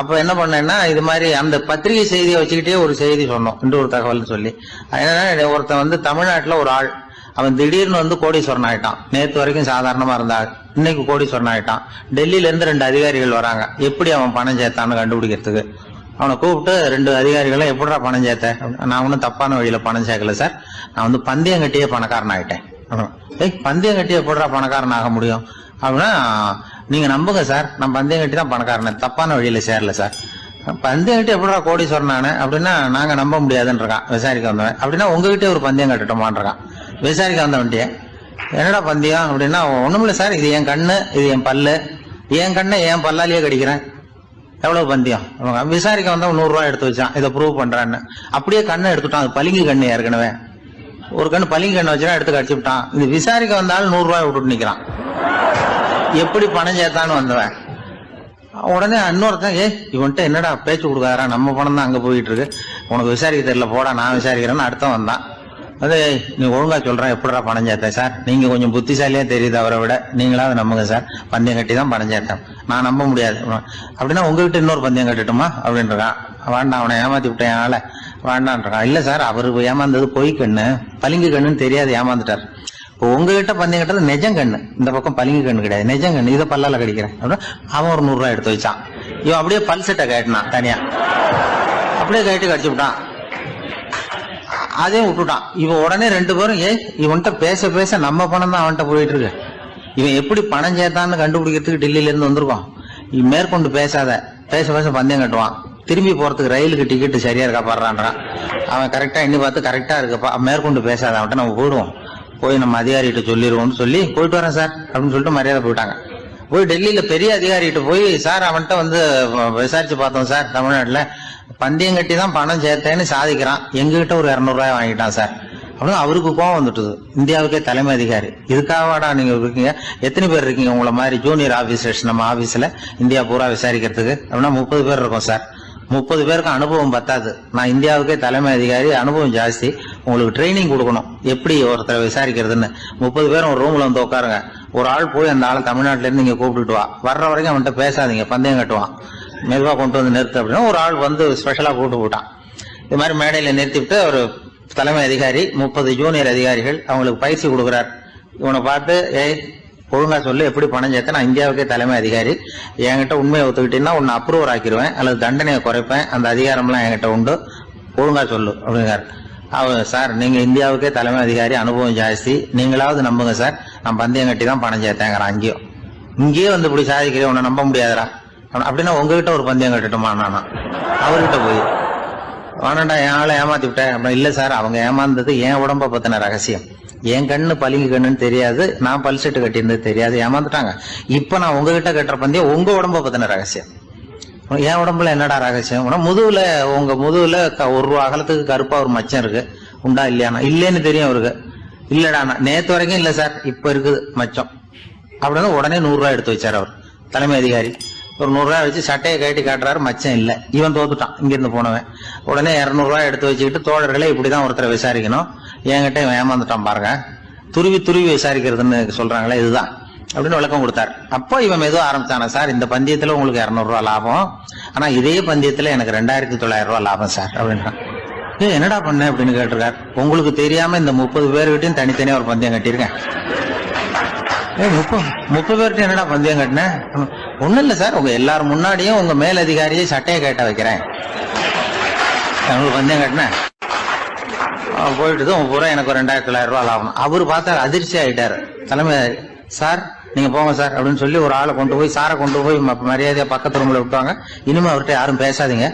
அப்ப என்ன பண்ணேன்னா, இது மாதிரி அந்த பத்திரிகை செய்தியை வச்சுக்கிட்டே ஒரு செய்தி சொன்னோம், இன்னொரு தகவல் சொல்லி. ஒருத்தன் வந்து தமிழ்நாட்டுல ஒரு ஆள், அவன் திடீர்னு வந்து கோடீஸ்வரன் ஆயிட்டான். நேத்து வரைக்கும் சாதாரணமா இருந்தா இன்னைக்கு கோடீஸ்வரன் ஆயிட்டான். டெல்லியில இருந்து 2 அதிகாரிகள் வராங்க, எப்படி அவன் பணம் சேர்த்தான்னு கண்டுபிடிக்கிறதுக்கு. அவனை கூப்பிட்டு 2 அதிகாரிகளும் எப்படிடா பணம் சேர்த்த? நான் ஒன்னும் தப்பான வழியில பணம் சேர்க்கல சார், நான் வந்து பந்தயம் கட்டியே பணக்காரன் ஆயிட்டேன். பந்தயம் கட்டி எப்படிடா பணக்காரன் ஆக முடியும் அப்படின்னா, நீங்க நம்புங்க சார், நான் பந்தயம் கட்டி தான் பணக்காரன், தப்பான வழியில சேரல சார். பந்தயம் கட்டி எப்படிடா கோடீஸ்வரன் ஆனேன் அப்படின்னா, நாங்க நம்ப முடியாதுன்னு இருக்கான் விசாரிக்க வந்தவன். அப்படின்னா உங்ககிட்ட ஒரு பந்தயம் கட்டட்டுமான் இருக்கான் விசாரிக்க வந்தவன்ட்டிய. என்னடா பந்தயம் அப்படின்னா, ஒண்ணுமில்ல சார், இது என் கண்ணு, இது என் பல்லு, என் கண்ணை என் பல்லாலேயே கடிக்கிறேன், எவ்வளவு பந்தயம். விசாரிக்க வந்தா 100 ரூபாய் எடுத்து வச்சான், இதை ப்ரூவ் பண்றான்னு. அப்படியே கண்ணை எடுத்துட்டான். அது பளிங்கு கண்ணு, ஏற்கனவே ஒரு கண்ணு பளிங்கு கண்ணை வச்சுனா எடுத்து கடிச்சு விட்டான். இது விசாரிக்க வந்தாலும் 100 ரூபாய் விட்டுட்டு நிக்கிறான். எப்படி பணம் சேர்த்தான்னு வந்தவன். உடனே இன்னொருத்தன், இவன்ட்ட என்னடா பேச்சு கொடுக்காரா, நம்ம பணம் தான் அங்க போயிட்டு இருக்கு, உனக்கு விசாரிக்க தெரியல, போடா நான் விசாரிக்கிறேன்னு அடுத்த வந்தான். அது நீ ஒழுங்கா சொல்றேன், எப்படிடா பணம் சேர்த்தேன் சார், நீங்க கொஞ்சம் புத்திசாலியா தெரியுது அவரை விட, நீங்களாவது நம்புங்க சார், பந்தயம் கட்டி தான் பணம் சேர்த்தேன், நான் நம்ப முடியாது அப்படின்னா உங்ககிட்ட இன்னொரு பந்தயம் கட்டட்டுமா அப்படின்றான். வேண்டாம், அவனை ஏமாத்தி விட்டேன் ஆள வேண்டான்றான். இல்ல சார், அவரு ஏமாந்தது பொய் கண்ணு, பளிங்கு கண்ணுன்னு தெரியாது, ஏமாந்துட்டார். இப்போ உங்ககிட்ட பந்தயம் கட்டுறது நெஜம் கண்ணு, இந்த பக்கம் பளிங்கு கண்ணு கிடையாது, நெஜம் கண்ணு, இதை பல்லால கடிக்கிறேன் அப்படின்னா அவன் ஒரு 100 ரூபாய் எடுத்து வச்சான். இவன் அப்படியே பல்செட்டை கேட்டினான் தனியா, அப்படியே கேட்டு கடிச்சு விட்டான். அதையும் விட்டுட்டான். இவன் உடனே 2 பேரும், இவன்கிட்ட பேச பேச நம்ம பணம் தான் அவன்கிட்ட போயிட்டு இருக்கு, இவன் எப்படி பணம் சேர்த்தான்னு கண்டுபிடிக்கிறதுக்கு டெல்லியில இருந்து வந்திருக்கோம், இவன் மேற்கொண்டு பேசாத, பேச பேச பந்தயம் கட்டுவான். திரும்பி போறதுக்கு ரயிலுக்கு டிக்கெட் சரியா இருக்கா பாடுறான்றான். அவன் கரெக்டா எண்ணி பார்த்து கரெக்டா இருக்குப்பா, மேற்கொண்டு பேசாத, அவன்கிட்ட நம்ம போயிடுவோம், போய் நம்ம அதிகாரிகிட்ட சொல்லிடுவோம்னு சொல்லி போயிட்டு வரேன் சார் அப்படின்னு சொல்லிட்டு மரியாதை போயிட்டாங்க. போய் டெல்லியில பெரிய அதிகாரிகிட்ட போய், சார் அவன்கிட்ட வந்து விசாரிச்சு பார்த்தோம் சார், தமிழ்நாட்டுல பந்தயம் கட்டி தான் பணம் சேர்த்தேன்னு சாதிக்கிறான், எங்ககிட்ட ஒரு 200 ரூபாய் வாங்கிட்டான் சார் அப்படின்னு. அவருக்கு கோவம் வந்துட்டுது. இந்தியாவுக்கே தலைமை அதிகாரி, இதுக்காகவாடா நீங்க இருக்கீங்க, எத்தனை பேர் இருக்கீங்க உங்களை மாதிரி ஜூனியர் ஆபீசர்ஸ் நம்ம ஆபீஸ்ல இந்தியா பூரா விசாரிக்கிறதுக்கு அப்படின்னா 30 பேர் இருக்கோம் சார். 30 பேருக்கு அனுபவம் பத்தாது, நான் இந்தியாவுக்கே தலைமை அதிகாரி, அனுபவம் ஜாஸ்தி, உங்களுக்கு ட்ரைனிங் கொடுக்கணும் எப்படி ஒருத்தரை விசாரிக்கிறதுன்னு. 30 பேரும் ஒரு ரூம்ல வந்து உட்காருங்க, ஒரு ஆள் போய் அந்த ஆள் தமிழ்நாட்டுல இருந்து நீங்க கூப்பிட்டுட்டு வா, வர்ற வரைக்கும் அவன்கிட்ட பேசாதீங்க, பந்தயம் கட்டுவான், மெதுவா கொண்டு வந்து நிறுத்து அப்படின்னா ஒரு ஆள் வந்து ஸ்பெஷலா கூப்பிட்டு போட்டான். இது மாதிரி மேடையில நிறுத்திவிட்டு ஒரு தலைமை அதிகாரி 30 ஜூனியர் அதிகாரிகள் அவங்களுக்கு பயிற்சி கொடுக்குறார். இவனை பார்த்து, ஒழுங்கா சொல்லு, எப்படி பணம் சேர்த்த, நான் இந்தியாவுக்கே தலைமை அதிகாரி, என்கிட்ட உண்மையை ஒத்துக்கிட்டீங்கன்னா உன்னை அப்ரூவர் ஆக்கிடுவேன் அல்லது தண்டனையை குறைப்பேன், அந்த அதிகாரம்லாம் என்கிட்ட உண்டு, ஒழுங்கா சொல்லு அப்படிங்கிறார். அவர், சார் நீங்க இந்தியாவுக்கே தலைமை அதிகாரி, அனுபவம் ஜாஸ்தி, நீங்களாவது நம்புங்க சார், நான் பந்தயம் கட்டி தான் பணம் சேர்த்தேங்கிறான். இங்கேயே வந்து இப்படி சாதிக்கிறேன், உன்னை நம்ப முடியாதரா அப்படின்னா உங்ககிட்ட ஒரு பந்தயம் கட்டட்டுமா நானா அவர்கிட்ட போய், வேணாண்டா என் ஆளை ஏமாத்தி விட்டேன் அப்படின்னா. இல்ல சார், அவங்க ஏமாந்தது என் உடம்ப பத்தின ரகசியம், என் கண்ணு பளிங்கு கண்ணுன்னு தெரியாது, நான் பல்செட்டு கட்டியிருந்தது தெரியாது, ஏமாந்துட்டாங்க. இப்ப நான் உங்ககிட்ட கட்டுற பந்தயம் உங்க உடம்ப பத்தின ரகசியம். என் உடம்புல என்னடா ரகசியம், முதுகுல, உங்க முதுகுல 1 ரூபா அகலத்துக்கு கருப்பா ஒரு மச்சம் இருக்கு, உண்டா இல்லையானா? இல்லேன்னு தெரியும் அவருக்கு. இல்லடா, நேத்து வரைக்கும் இல்ல சார், இப்ப இருக்குது மச்சம் அப்படின்னு. உடனே 100 ரூபாய் எடுத்து வச்சார் அவர் தலைமை அதிகாரி. ஒரு 100 ரூபாய் வச்சு சட்டையை கட்டி காட்டுறாரு, மச்சம் இல்ல. இவன் தோத்துட்டான், இங்கிருந்து போனவன். உடனே 200 ரூபாய் எடுத்து வச்சுக்கிட்டு, தோழர்களே இப்படிதான் ஒருத்தரை விசாரிக்கணும், என்கிட்ட இவன் ஏமாந்துட்டான் பாருங்க, துருவி துருவி விசாரிக்கிறதுன்னு சொல்றாங்களே இதுதான் அப்படின்னு விளக்கம் கொடுத்தாரு. அப்போ இவன் மெதுவா ஆரம்பிச்சானா, சார் இந்த பந்தயத்துல உங்களுக்கு 200 ரூபாய் லாபம், ஆனா இதே பந்தயத்துல எனக்கு 2900 ரூபாய் லாபம் சார் அப்படின்றான். என்னடா பண்ண அப்படின்னு கேட்டிருக்காரு. உங்களுக்கு தெரியாம இந்த 30 பேர்கிட்டையும் தனித்தனியா ஒரு பந்தயம் கட்டியிருக்கேன், 30 பேர்கிட்ட என்னடா பந்தயம் கட்டின? ஒண்ணும் இல்ல சார், உங்க எல்லாரும் முன்னாடியும் உங்க மேலதிகாரியை சட்டையை கேட்ட வைக்கிறேன், உங்களுக்கு பந்தயம் கட்டினேன். போயிட்டு பூரா எனக்கு 2,900 ரூபாய் ஆகணும். அவரு பார்த்தா அதிர்ச்சி ஆயிட்டாரு. தலைமை சார் நீங்க போங்க சார் அப்படின்னு சொல்லி ஒரு ஆளை கொண்டு போய் சாரை கொண்டு போய் மரியாதையா பக்கத்து ரூம்ல விட்டாங்க. இனிமே அவர்கிட்ட யாரும் பேசாதீங்க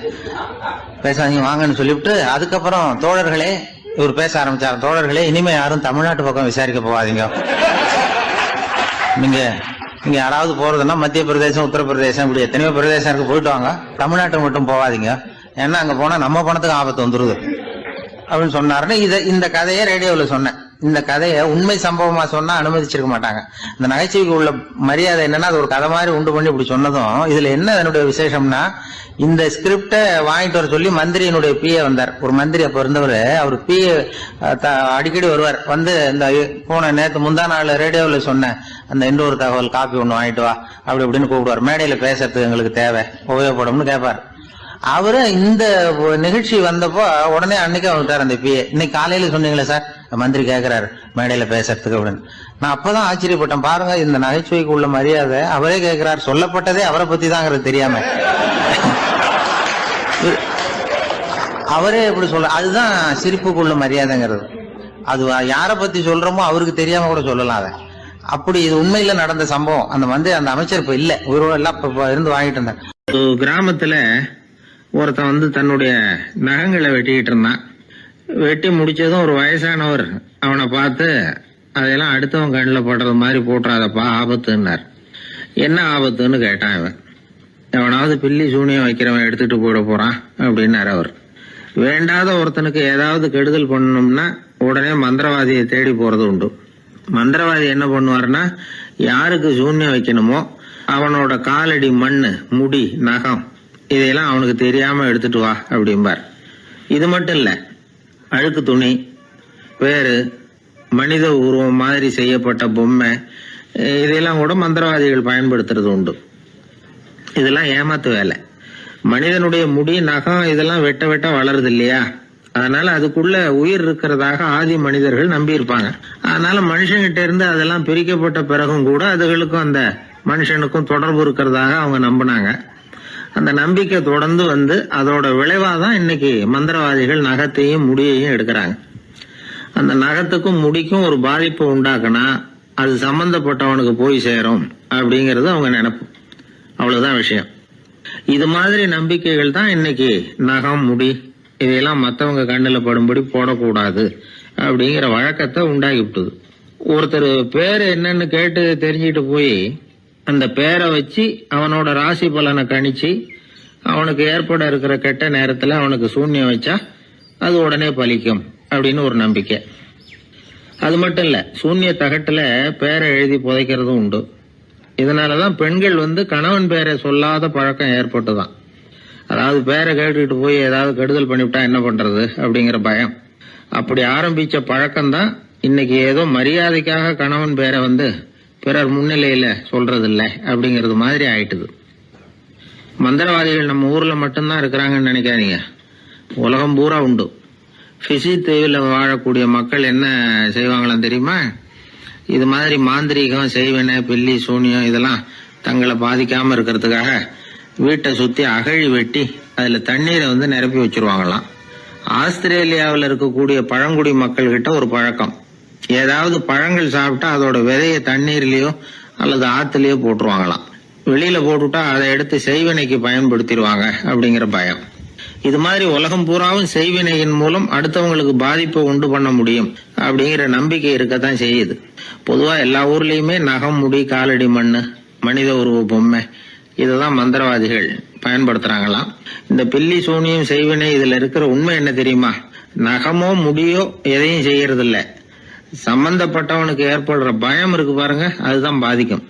வாங்கன்னு சொல்லிவிட்டு, அதுக்கப்புறம் தோழர்களே இவர் பேச ஆரம்பிச்சாரு. தோழர்களே, இனிமே யாரும் தமிழ்நாட்டு பக்கம் விசாரிக்க போகாதீங்க. நீங்க யாராவது போறதுன்னா மத்திய பிரதேசம், உத்தரப்பிரதேசம், இப்படி எத்தனையோ பிரதேசம் இருக்கு, போயிட்டு வாங்க. தமிழ்நாட்டு மட்டும் போகாதீங்க, ஏன்னா அங்க போனா நம்ம பணத்துக்கு ஆபத்து வந்துருது அப்படின்னு சொன்னாருன்னு இந்த கதையை ரேடியோவில் சொன்னேன். இந்த கதையை உண்மை சம்பவமா சொன்னா அனுமதிச்சிருக்க மாட்டாங்க. இந்த நகைச்சுவைக்கு உள்ள மரியாதை என்னன்னா, அது ஒரு கதை மாதிரி உண்டு பண்ணி இப்படி சொன்னதும், இதுல என்ன என்னுடைய விசேஷம்னா, இந்த ஸ்கிரிப்டை வாங்கிட்டு வர சொல்லி மந்திரியினுடைய பிஏ வந்தார். ஒரு மந்திரி அப்ப இருந்தவர், அவர் பிஏ அடிக்கடி வருவார். வந்து இந்த போன நேற்று முந்தா நாள் ரேடியோவில் சொன்னேன் அந்த இன்னொரு தகவல் காப்பி ஒண்ணு வாங்கிட்டு வா அப்படி இப்படின்னு கூப்பிடுவார். மேடையில பேசுறதுக்கு எங்களுக்கு தேவை, உபயோகப்படும்னு கேட்பார். அவரு இந்த நிகழ்ச்சி வந்தப்போ உடனே அன்னைக்கு வந்துட்டார் அந்த பிஏ. இன்னைக்கு காலையில சொன்னீங்களே சார், மந்திரி கேட்கிறாரு மேடையில பேசுறதுக்கு அப்படின்னு. நான் அப்பதான் ஆச்சரியப்பட்டேன். பாருங்க, இந்த நகைச்சுவைக்கு உள்ள மரியாதை அவரே கேட்கிறார். சொல்லப்பட்டதே அவரை பத்தி தாங்கிறது தெரியாம அவரே எப்படி சொல்ல, அதுதான் சிரிப்புக்குள்ள மரியாதைங்கிறது. அது யாரை பத்தி சொல்றோமோ அவருக்கு தெரியாம கூட சொல்லலாம். அதை அப்படி இது உண்மையில நடந்த சம்பவம். அந்த அமைச்சர் இப்ப இல்ல, உயிரோட எல்லாம் இருந்து வாங்கிட்டு இருந்தார். கிராமத்துல ஒருத்தன் தன்னுடைய நகங்களை வெட்டிக்கிட்டு இருந்தான். வெட்டி முடிச்சதும் ஒரு வயசானவர் அவனை பார்த்து, அதெல்லாம் அடுத்தவன் கண்ணில் படுறது மாதிரி போட்டுறாதப்பா, ஆபத்துன்னார். என்ன ஆபத்துன்னு கேட்டான் இவன். எவனாவது பில்லி சூனியம் வைக்கிறவன் எடுத்துட்டு போயிட போறான் அப்படின்னாரு அவர். வேண்டாத ஒருத்தனுக்கு ஏதாவது கெடுதல் பண்ணணும்னா உடனே மந்திரவாதியை தேடி போறது உண்டு. மந்திரவாதி என்ன பண்ணுவாருன்னா, யாருக்கு சூன்யம் வைக்கணுமோ அவனோட காலடி மண்ணு, முடி, நகம் இதையெல்லாம் அவனுக்கு தெரியாம எடுத்துட்டு வா அப்படிம்பார். இது மட்டும் இல்ல, அழுக்கு துணி, பேரு, மனித உருவம் மாதிரி செய்யப்பட்ட பொம்மை இதையெல்லாம் கூட மந்திரவாதிகள் பயன்படுத்துறது உண்டு. இதெல்லாம் ஏமாத்து வேலை. மனிதனுடைய முடி, நகம் இதெல்லாம் வெட்ட வெட்ட வளருது இல்லையா, அதனால அதுக்குள்ள உயிர் இருக்கிறதாக ஆதி மனிதர்கள் நம்பி இருப்பாங்க. அதனால மனுஷங்கிட்ட இருந்து அதெல்லாம் பிரிக்கப்பட்ட பிறகும் கூட அதுகளுக்கும் அந்த மனுஷனுக்கும் தொடர்பு இருக்கிறதாக அவங்க நம்பினாங்க. அந்த நம்பிக்கை தொடர்ந்து அதோட விளைவாதான் இன்னைக்கு மந்திரவாதிகள் நகத்தையும் முடியையும் எடுக்கிறாங்க. அந்த நகத்துக்கும் முடிக்கும் ஒரு பாதிப்பு உண்டாக்குனா அது சம்பந்தப்பட்டவனுக்கு போய் சேரும் அப்படிங்கறது அவங்க நினைப்பு. அவ்வளவுதான் விஷயம். இது மாதிரி நம்பிக்கைகள் தான் இன்னைக்கு நகம், முடி இதையெல்லாம் மற்றவங்க கண்ணுல படும்படி போடக்கூடாது அப்படிங்கிற வழக்கத்தை உண்டாக்கி விட்டுது. ஒருத்தர் பேரு என்னன்னு கேட்டு தெரிஞ்சுட்டு போய் அந்த பேரை வச்சு அவனோட ராசி பலனை கணிச்சு அவனுக்கு ஏற்பட இருக்கிற கெட்ட நேரத்துல அவனுக்கு சூன்யம் வச்சா அது உடனே பலிக்கும் அப்படின்னு ஒரு நம்பிக்கை. அது மட்டும் இல்ல, சூன்ய தகட்டுல பேரை எழுதி புதைக்கிறதும் உண்டு. இதனாலதான் பெண்கள் கணவன் பேரை சொல்லாத பழக்கம் ஏற்பட்டுதான். அதாவது பேரை கேட்டுக்கிட்டு போய் ஏதாவது கெடுதல் பண்ணிவிட்டா என்ன பண்றது அப்படிங்கிற பயம். அப்படி ஆரம்பிச்ச பழக்கம் தான் இன்னைக்கு ஏதோ மரியாதைக்காக கணவன் பேரை பிறர் முன்னிலையில சொல்றது இல்லை அப்படிங்கறது மாதிரி ஆயிட்டுது. மந்திரவாதிகள் நம்ம ஊர்ல மட்டும்தான் இருக்கிறாங்கன்னு நினைக்காதீங்க, உலகம் பூரா உண்டு. பிசி தீவில் வாழக்கூடிய மக்கள் என்ன செய்வாங்களாம் தெரியுமா? இது மாதிரி மாந்திரீகம், செய்வன, பில்லி, சூனியம் இதெல்லாம் தங்களை பாதிக்காம இருக்கிறதுக்காக வீட்டை சுத்தி அகழி வெட்டி அதுல தண்ணீரை நிரப்பி வச்சிருவாங்களாம். ஆஸ்திரேலியாவில் இருக்கக்கூடிய பழங்குடி மக்கள் கிட்ட ஒரு பழக்கம், ஏதாவது பழங்கள் சாப்பிட்டா அதோட விதைய தண்ணீர்லயோ அல்லது ஆத்துலயோ போட்டுருவாங்களாம். வெளியில போட்டுட்டா அதை எடுத்து செய்வினைக்கு பயன்படுத்திடுவாங்க அப்படிங்கிற பயம். இது மாதிரி உலகம் பூராவும் செய்வினையின் மூலம் அடுத்தவங்களுக்கு பாதிப்பை உண்டு பண்ண முடியும் அப்படிங்கிற நம்பிக்கை இருக்கத்தான் செய்யுது. பொதுவா எல்லா ஊர்லயுமே நகம், முடி, காலடி மண்ணு, மனித உருவ பொம்மை இததான் மந்திரவாதிகள் பயன்படுத்துறாங்களாம். இந்த பில்லி, சூனியம், செய்வினை இதுல இருக்கிற உண்மை என்ன தெரியுமா? நகமோ முடியோ எதையும் செய்யறது இல்ல, சம்பந்தப்பட்டவனுக்கு ஏற்படுற பயம் இருக்கு பாருங்க, அதுதான் பாதிக்கும்.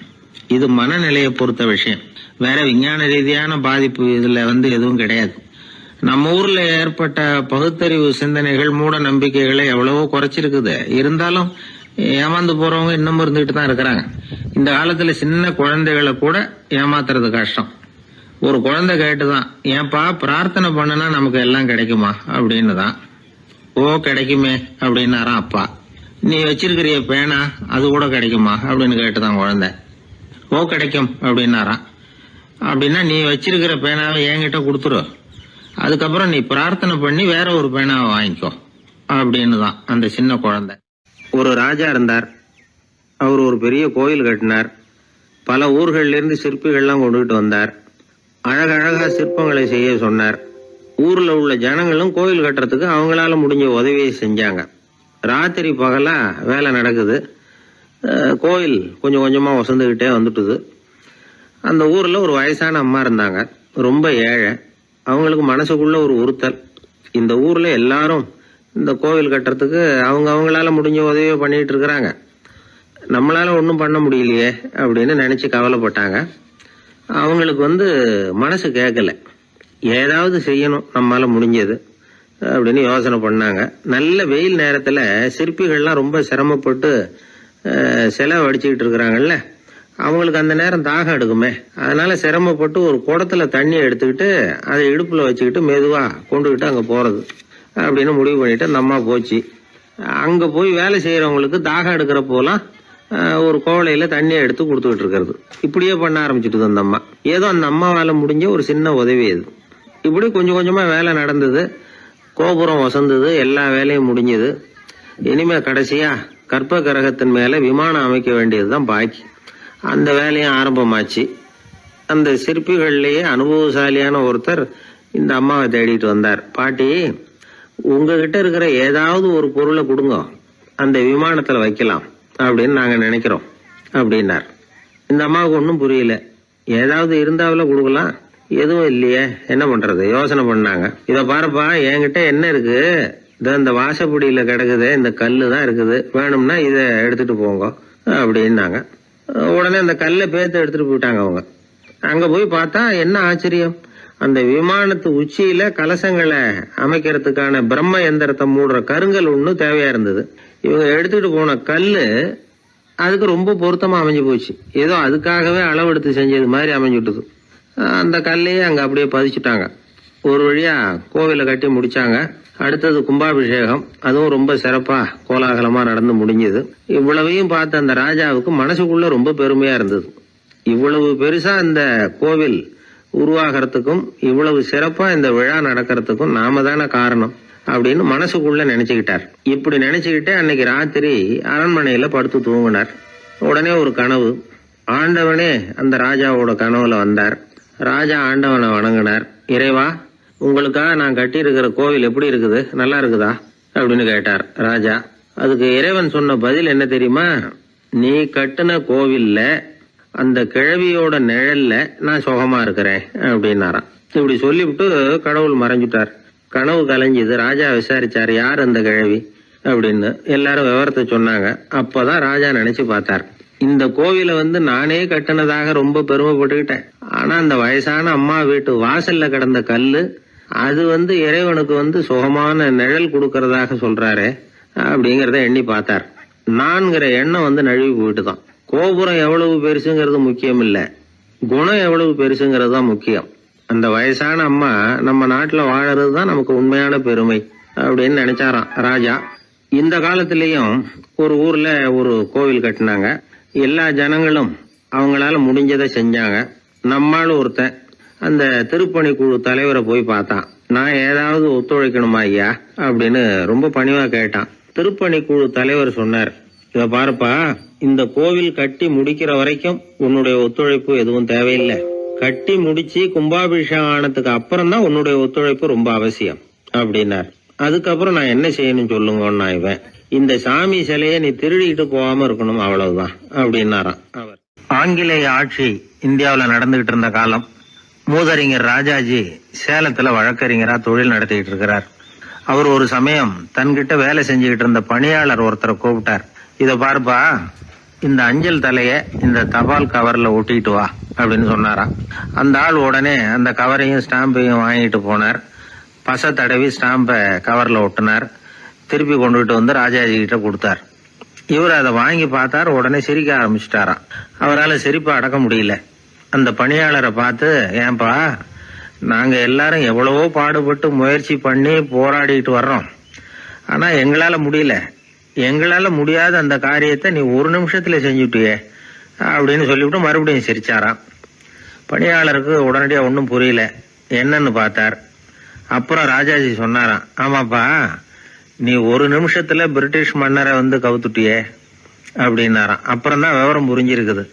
இது மனநிலையை பொறுத்த விஷயம், வேற விஞ்ஞான ரீதியான பாதிப்பு இதுல எதுவும் கிடையாது. நம்ம ஊர்ல ஏற்பட்ட பகுத்தறிவு சிந்தனைகள், மூட நம்பிக்கைகளை எவ்வளவோ குறைச்சிருக்குது. இருந்தாலும் ஏமாந்து போறவங்க இன்னும் இருந்துகிட்டு தான் இருக்கிறாங்க. இந்த காலத்துல சின்ன குழந்தைகளை கூட ஏமாத்துறது கஷ்டம். ஒரு குழந்தை கேட்டுதான், ஏன்பா பிரார்த்தனை பண்ணுனா நமக்கு எல்லாம் கிடைக்குமா அப்படின்னு தான். ஓ கிடைக்குமே அப்படின்னாராம் அப்பா. நீ வச்சிருக்கிறிய பேனா அது கூட கிடைக்குமா அப்படின்னு கேட்டுதான் குழந்தை. ஓ கிடைக்கும் அப்படின்னாராம். அப்படின்னா நீ வச்சிருக்கிற பேனாவை என்கிட்ட கொடுத்துரு, அதுக்கப்புறம் நீ பிரார்த்தனை பண்ணி வேற ஒரு பேனாவை வாங்கிக்கோ அப்படின்னு தான் அந்த சின்ன குழந்தை. ஒரு ராஜா இருந்தார். அவர் ஒரு பெரிய கோயில் கட்டினார். பல ஊர்கள்ல இருந்து சிற்பிகள்லாம் கொண்டுகிட்டு வந்தார். அழகழகா சிற்பங்களை செய்ய சொன்னார். ஊர்ல உள்ள ஜனங்களும் கோயில் கட்டுறதுக்கு அவங்களால முடிஞ்ச உதவியை செஞ்சாங்க. ராத்திரி பகலா வேலை நடக்குது. கோயில் கொஞ்சம் கொஞ்சமா வசந்துகிட்டே வந்துட்டுது. அந்த ஊர்ல ஒரு வயசான அம்மா இருந்தாங்க, ரொம்ப ஏழை. அவங்களுக்கு மனசுக்குள்ள ஒரு உறுத்தல், இந்த ஊர்ல எல்லாரும் இந்த கோவில் கட்டுறதுக்கு அவங்களால முடிஞ்ச உதவியை பண்ணிட்டு இருக்கிறாங்க, நம்மளால ஒன்றும் பண்ண முடியலையே அப்படின்னு நினைச்சு கவலைப்பட்டாங்க. அவங்களுக்கு மனசு கேட்கல, ஏதாவது செய்யணும் நம்மளால முடிஞ்சது அப்படின்னு யோசனை பண்ணாங்க. நல்ல வெயில் நேரத்துல சிற்பிகள்லாம் ரொம்ப சிரமப்பட்டு சிலை வடிச்சுக்கிட்டு இருக்கிறாங்கல்ல, அவங்களுக்கு அந்த நேரம் தாகம் எடுக்குமே, அதனால சிரமப்பட்டு ஒரு குடத்துல தண்ணியை எடுத்துக்கிட்டு அதை இடுப்புல வச்சுக்கிட்டு மெதுவா கொண்டுகிட்டு அங்க போறது அப்படின்னு முடிவு பண்ணிட்டு அந்த அம்மா போச்சு. அங்க போய் வேலை செய்யறவங்களுக்கு தாகம் எடுக்கிற போலாம் ஒரு கோவலையில தண்ணியை எடுத்து கொடுத்துக்கிட்டு இருக்கிறது. இப்படியே பண்ண ஆரம்பிச்சுட்டு அந்த அம்மா. ஏதோ அந்த அம்மாவால முடிஞ்ச ஒரு சின்ன உதவி அது. இப்படி கொஞ்சம் கொஞ்சமா வேலை நடந்தது. கோபுரம் வசந்தது, எல்லா வேலையும் முடிஞ்சது. இனிமே கடைசியா கற்ப கிரகத்தின் மேல விமானம் அமைக்க வேண்டியதுதான் பாக்கி. அந்த வேலையும் ஆரம்பமாச்சு. அந்த சிற்பிகள்லயே அனுபவசாலியான ஒருத்தர் இந்த அம்மாவை தேடிட்டு வந்தார். பாட்டி, உங்ககிட்ட இருக்கிற ஏதாவது ஒரு பொருளை கொடுங்க, அந்த விமானத்துல வைக்கலாம் அப்படின்னு நாங்க நினைக்கிறோம் அப்படின்னார். இந்த அம்மாவுக்கு ஒன்றும் புரியல. ஏதாவது இருந்தாவில கொடுக்கலாம், எதுவும் இல்லையே, என்ன பண்றது யோசனை பண்ணாங்க. இத பாருப்பா, என்கிட்ட என்ன இருக்கு, இந்த வாசப்படியில கிடக்குது, இந்த கல்லு தான் இருக்குது, வேணும்னா இத எடுத்துட்டு போங்க அப்படின்னாங்க. உடனே அந்த கல்லை பேத்து எடுத்துட்டு போயிட்டாங்க அவங்க. அங்க போய் பார்த்தா என்ன ஆச்சரியம், அந்த விமானத்து உச்சியில கலசங்களை அமைக்கிறதுக்கான பிரம்ம எந்திரத்தை மூடுற கருங்கல் ஒண்ணு தேவையா இருந்தது. இவங்க எடுத்துட்டு போன கல்லு அதுக்கு ரொம்ப பொருத்தமா அமைஞ்சு போச்சு. ஏதோ அதுக்காகவே அளவெடுத்து செஞ்சது மாதிரி அமைஞ்சுட்டுது. அந்த கல்லையே அங்க அப்படியே பதிச்சுட்டாங்க. ஒரு வழியா கோவிலை கட்டி முடிச்சாங்க. அடுத்தது கும்பாபிஷேகம். அதுவும் ரொம்ப சிறப்பா கோலாகலமா நடந்து முடிஞ்சது. இவ்வளவையும் பார்த்த அந்த ராஜாவுக்கு மனசுக்குள்ள ரொம்ப பெருமையா இருந்தது. இவ்வளவு பெருசா இந்த கோவில் உருவாகிறதுக்கும் இவ்வளவு சிறப்பா இந்த விழா நடக்கிறதுக்கும் நாம தானே காரணம் அப்படின்னு மனசுக்குள்ள நினைச்சுக்கிட்டார். இப்படி நினைச்சுக்கிட்டே அன்னைக்கு ராத்திரி அரண்மனையில படுத்து தூங்கினார். உடனே ஒரு கனவு. ஆண்டவனே அந்த ராஜாவோட கனவுல வந்தார். ராஜா ஆண்டவனை வணங்கினார். இறைவா, உங்களுக்காக நான் கட்டி இருக்கிற கோவில் எப்படி இருக்குது, நல்லா இருக்குதா அப்படின்னு கேட்டார் ராஜா. அதுக்கு இறைவன் சொன்ன பதில் என்ன தெரியுமா, நீ கட்டின கோவில்ல அந்த கிழவியோட நிழல்ல நான் சுகமா இருக்கிறேன் அப்படின்னாராம். இப்படி சொல்லிவிட்டு கடவுள் மறைஞ்சுட்டார். கனவு கலைஞ்சது. ராஜா விசாரிச்சார், யார் அந்த கிழவி அப்படின்னு. எல்லாரும் விவரத்தை சொன்னாங்க. அப்பதான் ராஜா நினைச்சு பார்த்தார், இந்த கோவிலை நானே கட்டினதாக ரொம்ப பெருமைப்பட்டுக்கிட்டேன். ஆனா அந்த வயசான அம்மா வீட்டு வாசல்ல கிடந்த கல்லு அது இறைவனுக்கு சுகமான நிழல் கொடுக்கறதாக சொல்றாரு அப்படிங்கறத எண்ணி பார்த்தார். நான்கிற எண்ணம் நழுவி போயிட்டுதான். கோபுரம் எவ்வளவு பெருசுங்கிறது முக்கியம் இல்ல, குணம் எவ்வளவு பெருசுங்கிறது தான் முக்கியம். அந்த வயசான அம்மா நம்ம நாட்டுல வாழறது தான் நமக்கு உண்மையான பெருமை அப்படின்னு நினைச்சாராம் ராஜா. இந்த காலத்திலயும் ஒரு ஊர்ல ஒரு கோவில் கட்டினாங்க. எல்லா ஜனங்களும் அவங்களால முடிஞ்சதை செஞ்சாங்க. நம்மால ஒருத்தன் அந்த திருப்பணி குழு தலைவரை போய் பார்த்தான். நான் ஏதாவது ஒத்துழைக்கணுமா ஐயா அப்படின்னு ரொம்ப பணிவா கேட்டான். திருப்பணி குழு தலைவர் சொன்னார், இத பாருப்பா, இந்த கோவில் கட்டி முடிக்கிற வரைக்கும் உன்னுடைய ஒத்துழைப்பு எதுவும் தேவையில்லை. கட்டி முடிச்சு கும்பாபிஷேகம் ஆனதுக்கு அப்புறம் தான் உன்னுடைய ஒத்துழைப்பு ரொம்ப அவசியம் அப்படின்னார். அதுக்கப்புறம் நான் என்ன செய்யணும் சொல்லுங்கன்னா, இவன் இந்த சாமி சிலையை நீ திருடிட்டு போகாம இருக்கணும், அவ்வளவுதான் அப்படின்னாராம் அவர். ஆங்கிலேய ஆட்சி இந்தியாவில் நடந்துகிட்டு இருந்த காலம். மூதறிஞர் ராஜாஜி சேலத்துல வழக்கறிஞரா தொழில் நடத்திக்கிட்டு இருக்கிறார். அவர் ஒரு சமயம் தன்கிட்ட வேலை செஞ்சுக்கிட்டு இருந்த பணியாளர் ஒருத்தரை கூப்பிட்டார். இத பாருப்பா, இந்த அஞ்சல் தலைய இந்த தபால் கவர்ல ஒட்டிட்டு வா அப்படின்னு சொன்னாராம். அந்த ஆள் உடனே அந்த கவரையும் ஸ்டாம்பையும் வாங்கிட்டு போனார். பசை தடவி ஸ்டாம்பை கவர்ல ஒட்டினார். திருப்பி கொண்டுகிட்டு ராஜாஜி கிட்ட கொடுத்தார். இவர் அதை வாங்கி பார்த்தார். உடனே சிரிக்க ஆரம்பிச்சிட்டாராம். அவரால் சிரிப்பை அடக்க முடியல. அந்த பணியாளரை பார்த்து, ஏன்பா, நாங்க எல்லாரும் எவ்வளவோ பாடுபட்டு முயற்சி பண்ணி போராடிட்டு வர்றோம், ஆனா எங்களால முடியல, எங்களால முடியாத அந்த காரியத்தை நீ ஒரு நிமிஷத்துல செஞ்சுட்டியே அப்படின்னு சொல்லிவிட்டு மறுபடியும் சிரிச்சாராம். பணியாளருக்கு உடனடியா ஒன்றும் புரியல, என்னன்னு பார்த்தார். அப்புறம் ராஜாஜி சொன்னாராம், ஆமாப்பா நீ ஒரு நிமிஷத்துல பிரிட்டிஷ் மன்னரை வந்து கவுத்துட்டியே அப்படின்னாராம். அப்புறம் தான் விவரம் புரிஞ்சிருக்குது.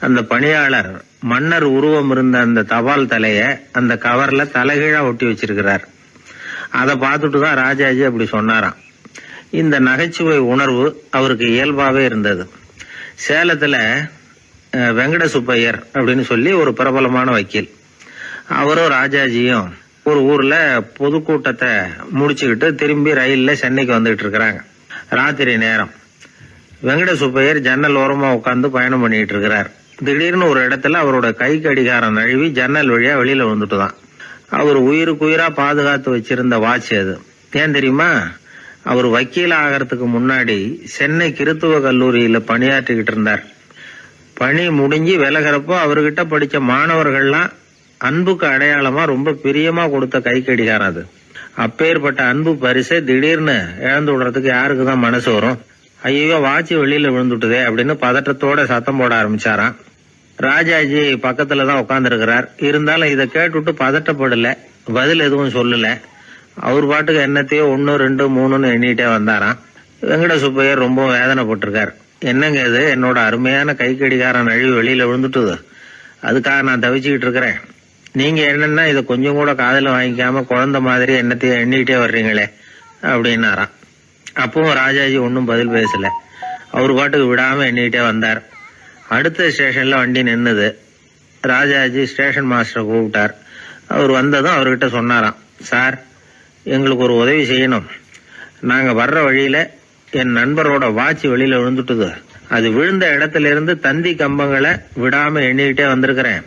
அந்த பணியாளர் மன்னர் உருவம் இருந்த அந்த தபால் தலைய அந்த கவர்ல தலைகீழா ஒட்டி வச்சிருக்கிறார். அதை பார்த்துட்டு தான் ராஜாஜி அப்படி சொன்னாராம். இந்த நகைச்சுவை உணர்வு அவருக்கு இயல்பாவே இருந்தது. சேலத்துல வெங்கட சுப்பையர் அப்படின்னு சொல்லி ஒரு பிரபலமான வக்கீல், அவரும் ராஜாஜியும் ஒரு ஊர்ல பொதுக்கூட்டத்தை முடிச்சுக்கிட்டு திரும்பி ரயில்ல சென்னைக்கு வந்துகிட்டு இருக்கிறாங்க. ராத்திரி நேரம். வெங்கட சுப்பையர் ஜன்னல் ஓரமா உட்காந்து பயணம் பண்ணிட்டு இருக்கிறார். திடீர்னு ஒரு இடத்துல அவரோட கை கடிகாரம் நழுவி ஜன்னல் வழியா வெளியில வந்துட்டு தான். அவர் உயிருக்குயிரா பாதுகாத்து வச்சிருந்த வாட்ச் அது. ஏன் தெரியுமா? அவர் வக்கீல் ஆகிறதுக்கு முன்னாடி சென்னை கிறித்துவ கல்லூரியில பணியாற்றிக்கிட்டு இருந்தார். பணி முடிஞ்சு விலகிறப்போ அவர்கிட்ட படிச்ச மாணவர்கள்லாம் அன்புக்கு அடையாளமா ரொம்ப பிரியமா கொடுத்த கை கடிகாரம் அது. அப்பேற்பட்ட அன்பு பரிசை திடீர்னு இழந்து விடுறதுக்கு யாருக்கு தான் மனசு வரும்? ஐயோ வாட்சி வெளியில விழுந்துட்டுதே அப்படின்னு பதட்டத்தோட சத்தம் போட ஆரம்பிச்சாராம். ராஜாஜி பக்கத்துல தான் உட்கார்ந்து இருக்கிறார். இருந்தாலும் இதை கேட்டுவிட்டு பதட்டப்படல, பதில் எதுவும் சொல்லல. அவர் பாட்டுக்கு என்னத்தையோ 1, 2, 3ன்னு எண்ணிட்டே வந்தாராம். வெங்கட சுப்பையர் ரொம்ப வேதனைப்பட்டிருக்கார். என்னங்க இது, என்னோட அருமையான கை கடிகாரம் நழுவி வெளியில விழுந்துட்டுது, அதுக்காக நான் தவிச்சுக்கிட்டு இருக்கிறேன். நீங்க என்னன்னா இதை கொஞ்சம் கூட காதல வாங்கிக்காம குழந்தை மாதிரி என்னத்தையும் எண்ணிக்கிட்டே வர்றீங்களே அப்படின்னாராம். அப்பவும் ராஜாஜி ஒன்னும் பதில் பேசல. அவர் பாட்டுக்கு விடாம எண்ணிக்கிட்டே வந்தார். அடுத்த ஸ்டேஷன்ல வண்டி நின்னுது. ராஜாஜி ஸ்டேஷன் மாஸ்டரை கூப்பிட்டார். அவர் வந்ததும் அவர்கிட்ட சொன்னாராம், சார் எங்களுக்கு ஒரு உதவி செய்யணும். நாங்க வர்ற வழியில என் நண்பரோட வாட்ச் வெளியில விழுந்துட்டுது. அது விழுந்த இடத்துல இருந்து தந்தி கம்பங்களை விடாம எண்ணிக்கிட்டே வந்திருக்கிறேன்.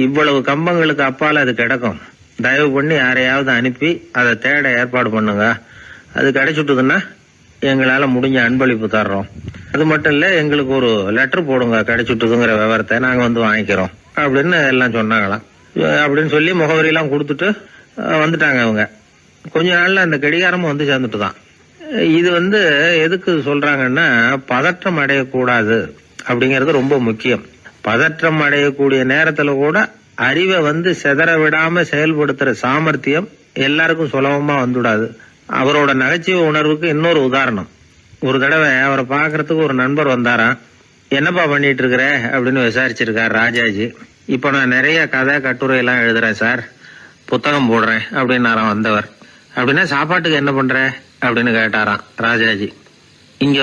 இவ்வளவு கம்பங்களுக்கு அப்பால அது கிடக்கும். தயவு பண்ணி யாரையாவது அனுப்பி அதை தேட ஏற்பாடு பண்ணுங்க. அது கிடைச்சுட்டுதுன்னா எங்களால முடிஞ்ச அன்பளிப்பு தர்றோம். அது மட்டும் இல்ல, எங்களுக்கு ஒரு லெட்டர் போடுங்க கிடைச்சுட்டுதுங்கிற விவரத்தை, நாங்க வந்து வாங்கிக்கிறோம் அப்படின்னு எல்லாம் சொன்னாங்களாம். அப்படின்னு சொல்லி முகவரியெல்லாம் கொடுத்துட்டு வந்துட்டாங்க அவங்க. கொஞ்ச நாள்ல அந்த கடிகாரமும் வந்து சேர்ந்துட்டு தான். இது எதுக்கு சொல்றாங்கன்னா, பதற்றம் அடையக்கூடாது அப்படிங்கறது ரொம்ப முக்கியம். பதற்றம் அடையக்கூடிய நேரத்துல கூட அறிவை சிதற விடாம செயல்படுத்துற சாமர்த்தியம் எல்லாருக்கும் சுலபமா வந்துடாது. அவரோட நகைச்சுவை உணர்வுக்கு இன்னொரு உதாரணம். ஒரு தடவை அவரை பாக்குறதுக்கு ஒரு நண்பர் வந்தாராம். என்னப்பா பண்ணிட்டு இருக்கிற அப்படின்னு விசாரிச்சிருக்காரு ராஜாஜி. இப்ப நான் நிறைய கதை கட்டுரை எல்லாம் எழுதுறேன் சார், புத்தகம் போடுறேன் அப்படின்னாராம் வந்தவர். அப்படின்னா சாப்பாட்டுக்கு என்ன பண்ற அப்படின்னு கேட்டாராம் ராஜாஜி. இங்க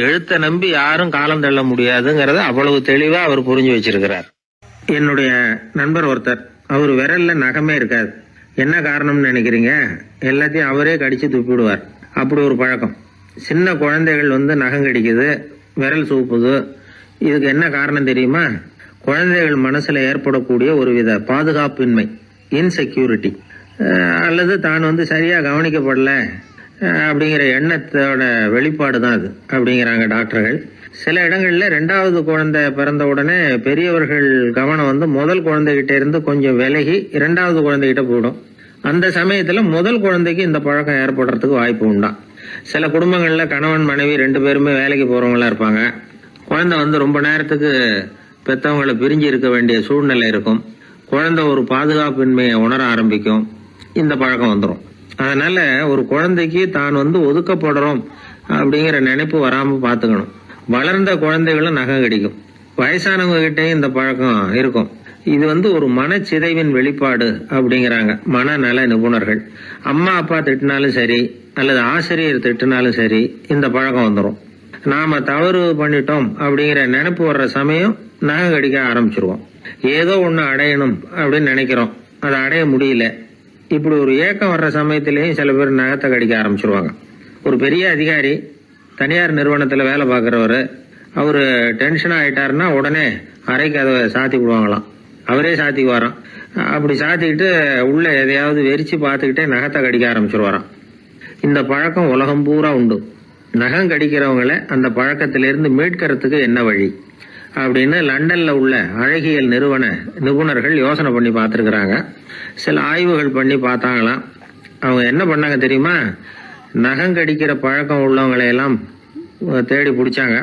எழுத்த நம்பி யாரும் காலம் தள்ள முடியாதுங்கிறத அவ்வளவு தெளிவா அவர் புரிஞ்சு வச்சிருக்கிறார். என்னுடைய நண்பர் ஒருத்தர், அவர் விரல்ல நகமே இருக்காது. என்ன காரணம்னு நினைக்கிறீங்க? எல்லாத்தையும் அவரே கடிச்சு துப்பிடுவார். அப்படி ஒரு பழக்கம். சின்ன குழந்தைகள் நகம் கடிக்குது, விரல் சூப்புது. இதுக்கு என்ன காரணம் தெரியுமா? குழந்தைகள் மனசுல ஏற்படக்கூடிய ஒருவித பாதுகாப்பின்மை, இன்செக்யூரிட்டி, அல்லது தான் சரியா கவனிக்கப்படல அப்படிங்கிற எண்ணத்தோட வெளிப்பாடு தான் அது அப்படிங்கிறாங்க டாக்டர்கள். சில இடங்கள்ல 2வது குழந்தை பிறந்த உடனே பெரியவர்கள் கவனம் முதல் குழந்தைகிட்ட இருந்து கொஞ்சம் விலகி 2வது குழந்தைகிட்ட போயிடும். அந்த சமயத்துல முதல் குழந்தைக்கு இந்த பழக்கம் ஏற்படுறதுக்கு வாய்ப்பு உண்டா. சில குடும்பங்கள்ல கணவன் மனைவி 2 பேருமே வேலைக்கு போறவங்களா இருப்பாங்க. குழந்தை ரொம்ப நேரத்துக்கு பெத்தவங்களை பிரிஞ்சு இருக்க வேண்டிய சூழ்நிலை இருக்கும். குழந்தை ஒரு பாதுகாப்பின்மையை உணர ஆரம்பிக்கும். இந்த பழக்கம் வந்துடும். அதனால ஒரு குழந்தைக்கு தான் ஒதுக்கப்படுறோம் அப்படிங்கிற நினைப்பு வராம பாத்துக்கணும். வளர்ந்த குழந்தைகளும் நகம் கடிக்கும். வயசானவங்க கிட்டையும் இந்த பழக்கம் இருக்கும். இது ஒரு மனச்சிதைவின் வெளிப்பாடு அப்படிங்கிறாங்க மனநல நிபுணர்கள். அம்மா அப்பா திட்டினாலும் சரி, அல்லது ஆசிரியர் திட்டினாலும் சரி, இந்த பழக்கம் வந்துடும். நாம தவறு பண்ணிட்டோம் அப்படிங்கிற நினைப்பு வர்ற சமயம் நகம் கடிக்க ஆரம்பிச்சிருவோம். ஏதோ ஒண்ணு அடையணும் அப்படின்னு நினைக்கிறோம், அதை அடைய முடியல. இப்படி ஒரு ஏக்கம் வர்ற சமயத்திலேயும் சில பேர் நகத்தை கடிக்க ஆரம்பிச்சிருவாங்க. ஒரு பெரிய அதிகாரி, தனியார் நிறுவனத்துல வேலை பார்க்கிறவரு, அவரு டென்ஷன் ஆயிட்டாருன்னா உடனே அறைக்கு அதை சாத்தி விடுவாங்களாம். அவரே சாத்திக்குவாராம். அப்படி சாத்திக்கிட்டு உள்ள எதையாவது வெறிச்சு பார்த்துக்கிட்டே நகத்தை கடிக்க ஆரம்பிச்சிருவாராம். இந்த பழக்கம் உலகம் பூரா உண்டு. நகம் கடிக்கிறவங்களை அந்த பழக்கத்திலிருந்து மீட்கிறதுக்கு என்ன வழி அப்படின்னு லண்டன்ல உள்ள அழகியல் நிபுணர்கள் யோசனை பண்ணி பார்த்திருக்கிறாங்க. சில ஆய்வுகள் பண்ணி பார்த்தாங்களாம். அவங்க என்ன பண்ணாங்க தெரியுமா? நகம் கடிக்கிற பழக்கம் உள்ளவங்களை எல்லாம் தேடி பிடிச்சாங்க.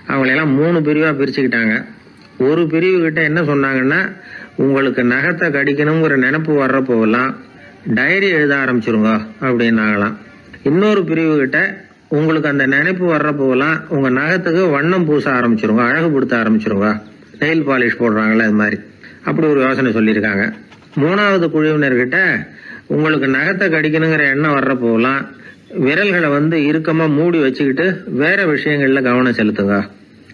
அவங்களையெல்லாம் 3 பிரிவாக பிரிச்சுக்கிட்டாங்க. ஒரு பிரிவு கிட்ட என்ன சொன்னாங்கன்னா, உங்களுக்கு நகத்தை கடிக்கணுங்கிற நினைப்பு வர்றப்போவெல்லாம் டைரி எழுத ஆரம்பிச்சிருங்க அப்படின்னாங்களாம். இன்னொரு பிரிவு கிட்ட உங்களுக்கு அந்த நினைப்பு வர்றப்போவெல்லாம் உங்க நகத்துக்கு வண்ணம் பூச ஆரம்பிச்சிருங்க, அழகுபடுத்த ஆரம்பிச்சிருங்க, நெயில் பாலிஷ் போடுறாங்களே அது மாதிரி, அப்படி ஒரு யோசனை சொல்லியிருக்காங்க. 3வது குழுவினர்கிட்ட உங்களுக்கு நகத்தை கடிக்கணுங்கிற எண்ணம் வர்றப்போவெல்லாம் விரல்களை இறுக்கமா மூடி வச்சுக்கிட்டு வேற விஷயங்கள்ல கவனம் செலுத்துங்க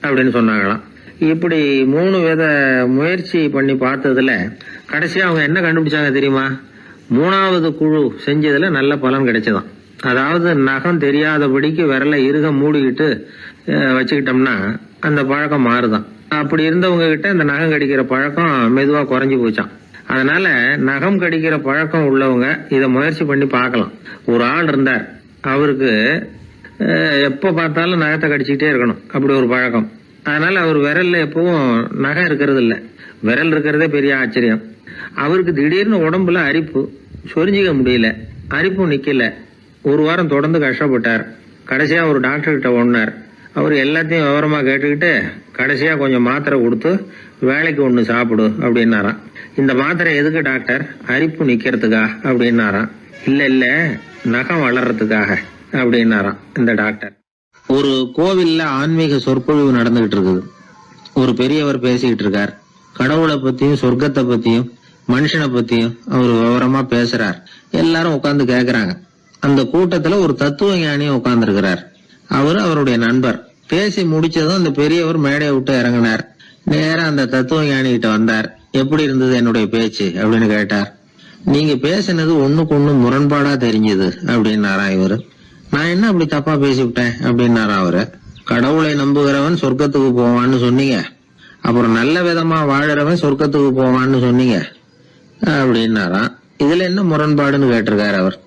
அப்படின்னு சொன்னாங்களாம். இப்படி 3 வித முயற்சி பண்ணி பார்த்ததுல கடைசியா அவங்க என்ன கண்டுபிடிச்சாங்க தெரியுமா? 3வது குழு செஞ்சதுல நல்ல பலன் கிடைச்சதாம். அதாவது நகம் தெரியாதபடிக்கு விரலை இறுக மூடிக்கிட்டு வச்சுக்கிட்டோம்னா அந்த பழக்கம் மாறுதான். அப்படி இருந்தவங்க கிட்ட இந்த நகம் கடிக்கிற பழக்கம் மெதுவா குறைஞ்சு போச்சான். அதனால நகம் கடிக்கிற பழக்கம் உள்ளவங்க இதை முயற்சி பண்ணி பார்க்கலாம். ஒரு ஆள் இருந்தார், அவருக்கு எப்ப பார்த்தாலும் நகத்தை கடிச்சுக்கிட்டே இருக்கணும், அப்படி ஒரு பழக்கம். அதனால அவர் விரல்ல எப்பவும் நகம் இருக்கிறது இல்ல, விரல் இருக்கிறதே பெரிய ஆச்சரியம். அவருக்கு திடீர்னு உடம்புல அரிப்பு, சொரிஞ்சிக்க முடியல, அரிப்பும் நிக்கல. 1 வாரம் தொடர்ந்து கஷ்டப்பட்டார். கடைசியா ஒரு டாக்டர் கிட்ட ஓடினார். அவர் எல்லாத்தையும் விவரமா கேட்டுக்கிட்டு கடைசியா கொஞ்சம் மாத்திரை கொடுத்து வேலைக்கு 1 சாப்பிடு அப்படின்னாராம். இந்த மாத்திரை எதுக்கு டாக்டர்? அரிப்பு நிக்கிறதுக்கா அப்படின்னாராம். இல்ல நகம் வளர்றதுக்காக அப்படின்னாராம் இந்த டாக்டர். ஒரு கோவில்ல ஆன்மீக சொற்பொழிவு நடந்துகிட்டு இருக்குது. ஒரு பெரியவர் பேசிக்கிட்டு இருக்கார். கடவுளை பத்தியும் சொர்க்கத்தை பத்தியும் மனுஷனை பத்தியும் அவர் விவரமா பேசுறார். எல்லாரும் உட்கார்ந்து கேக்குறாங்க. அந்த கூட்டத்துல ஒரு தத்துவ ஞானியும் உட்கார்ந்து இருக்கிறார். அவரு அவருடைய நண்பர். பேசி முடிச்சதும் அந்த பெரியவர் மேடையை விட்டு இறங்கினார். நேரா அந்த தத்துவ ஞானி கிட்ட வந்தார். எப்படி இருந்தது என்னுடைய பேச்சு அப்படின்னு கேட்டார். நீங்க பேசினது ஒண்ணுக்கு ஒண்ணு முரண்பாடா தெரிஞ்சது அப்படின்னாராம் இவரு. நான் என்ன அப்படி தப்பா பேசிவிட்டேன் அப்படின்னாராம் அவரு. கடவுளை நம்புகிறவன் சொர்க்கத்துக்கு போவான்னு சொன்னீங்க, அப்புறம் நல்ல விதமா வாழறவன் சொர்க்கத்துக்கு போவான்னு சொன்னீங்க அப்படின்னாராம். இதுல என்ன முரண்பாடுன்னு கேட்டிருக்காரு அவர்.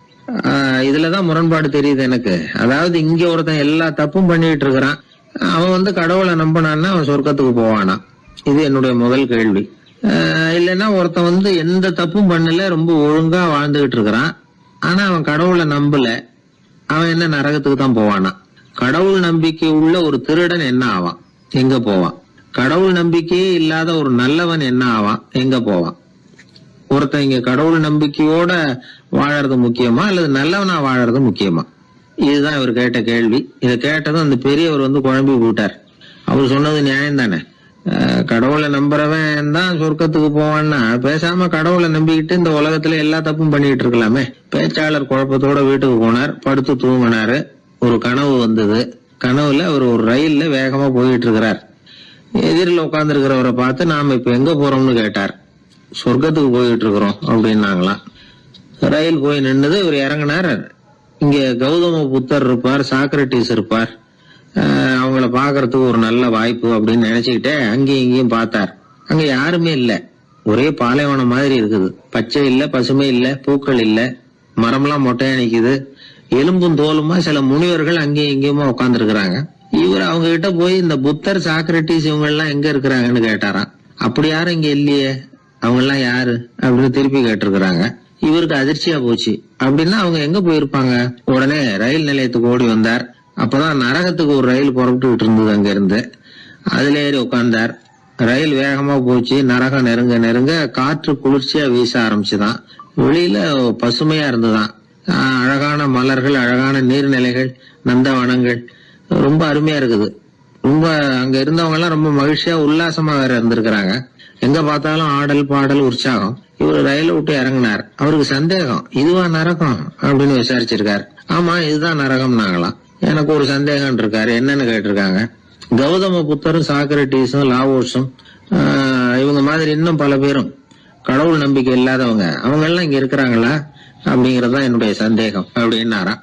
இதுலதான் முரண்பாடு தெரியுது எனக்கு. அதாவது இங்க ஒருத்தன் எல்லா தப்பும் பண்ணிட்டு இருக்கிறான், அவன் கடவுளை நம்பினான்னா அவன் சொர்க்கத்துக்கு போவானா? இது என்னுடைய முதல் கேள்வி. இல்லைன்னா ஒருத்தன் எந்த தப்பும் பண்ணல, ரொம்ப ஒழுங்கா வாழ்ந்துகிட்டு இருக்கிறான், ஆனா அவன் கடவுளை நம்பல, அவன் என்ன நரகத்துக்கு தான் போவானா? கடவுள் நம்பிக்கை உள்ள ஒரு திருடன் என்ன ஆவான், எங்க போவான்? கடவுள் நம்பிக்கையே இல்லாத ஒரு நல்லவன் என்ன ஆவான், எங்க போவான்? ஒருத்தன் இங்க கடவுள் நம்பிக்கையோட வாழறது முக்கியமா அல்லது நல்லவனா வாழறது முக்கியமா? இதுதான் இவர் கேட்ட கேள்வி. இதை கேட்டதும் அந்த பெரியவர் குழம்பி போட்டார். அவர் சொன்னது நியாயம் தானே. கடவுளை நம்புறவன் தான் சொர்க்கத்துக்கு போவான்னா பேசாம கடவுளை நம்பிக்கிட்டு இந்த உலகத்துல எல்லா தப்பும் பண்ணிட்டு இருக்கலாமே. பேச்சாளர் குழப்பத்தோட வீட்டுக்கு போனார். படுத்து தூங்கினாரு. ஒரு கனவு வந்தது. கனவுல அவர் ஒரு ரயில்ல வேகமா போயிட்டு இருக்கிறார். எதிரில் உட்கார்ந்து இருக்கிறவரை பார்த்து நாம இப்ப எங்க போறோம்னு கேட்டார். சொர்க்கத்துக்கு போயிட்டு இருக்கிறோம் அப்படின்னாங்களாம். ரயில் போய் நின்னுது. இவர் இறங்கினார். இங்க கௌதம புத்தர் இருப்பார், சாக்ரட்டிஸ் இருப்பார், அவங்கள பாக்குறதுக்கு ஒரு நல்ல வாய்ப்பு அப்படின்னு நினைச்சுக்கிட்டே அங்கேயும் இங்கேயும் பார்த்தார். அங்க யாருமே இல்ல. ஒரே பாலைவனம் மாதிரி இருக்குது. பச்சை இல்ல, பசுமை இல்ல, பூக்கள் இல்ல, மரம்லாம் மொட்டையா நிக்குது. எலும்பும் தோலுமா சில முனிவர்கள் அங்கேயும் இங்கேயுமா உட்கார்ந்து இருக்கிறாங்க. இவர் அவங்க கிட்ட போய் இந்த புத்தர், சாக்ரட்டிஸ் இவங்க எல்லாம் எங்க இருக்கிறாங்கன்னு கேட்டாராம். அப்படி யாரும் இங்க இல்லையே, அவங்க எல்லாம் யாரு அப்படின்னு திருப்பி கேட்டிருக்கிறாங்க. இவருக்கு அதிர்ச்சியா போச்சு. அப்படின்னா அவங்க எங்க போயிருப்பாங்க? உடனே ரயில் நிலையத்துக்கு ஓடி வந்தார். அப்பதான் நரகத்துக்கு ஒரு ரயில் புறப்பட்டு இருந்தது. அங்க இருந்து அதுல ஏறி உட்கார்ந்தார். ரயில் வேகமா போச்சு. நரகம் நெருங்க நெருங்க காற்று குளிர்ச்சியா வீச ஆரம்பிச்சுதான். வெளியில பசுமையா இருந்துதான். அழகான மலர்கள், அழகான நீர்நிலைகள், நந்தவனங்கள், ரொம்ப அருமையா இருக்குது. ரொம்ப அங்க இருந்தவங்க எல்லாம் ரொம்ப மகிழ்ச்சியா உல்லாசமா வேற இருந்திருக்கிறாங்க. எங்க பார்த்தாலும் ஆடல் பாடல் உற்சாகம். இவர் ரயில விட்டு இறங்கினார். அவருக்கு சந்தேகம், இதுவா நரகம் அப்படின்னு விசாரிச்சிருக்காரு. ஆமா இதுதான் நரகம்னாங்களாம். எனக்கு ஒரு சந்தேகம் இருக்காரு. என்னன்னு கேட்டிருக்காங்க. கௌதம புத்தரும் சாக்ரட்டிஸும் லாவோஸும் இவங்க மாதிரி இன்னும் பல பேரும் கடவுள் நம்பிக்கை இல்லாதவங்க, அவங்க எல்லாம் இங்க இருக்கிறாங்களா அப்படிங்கறதுதான் என்னுடைய சந்தேகம் அப்படின்னாராம்.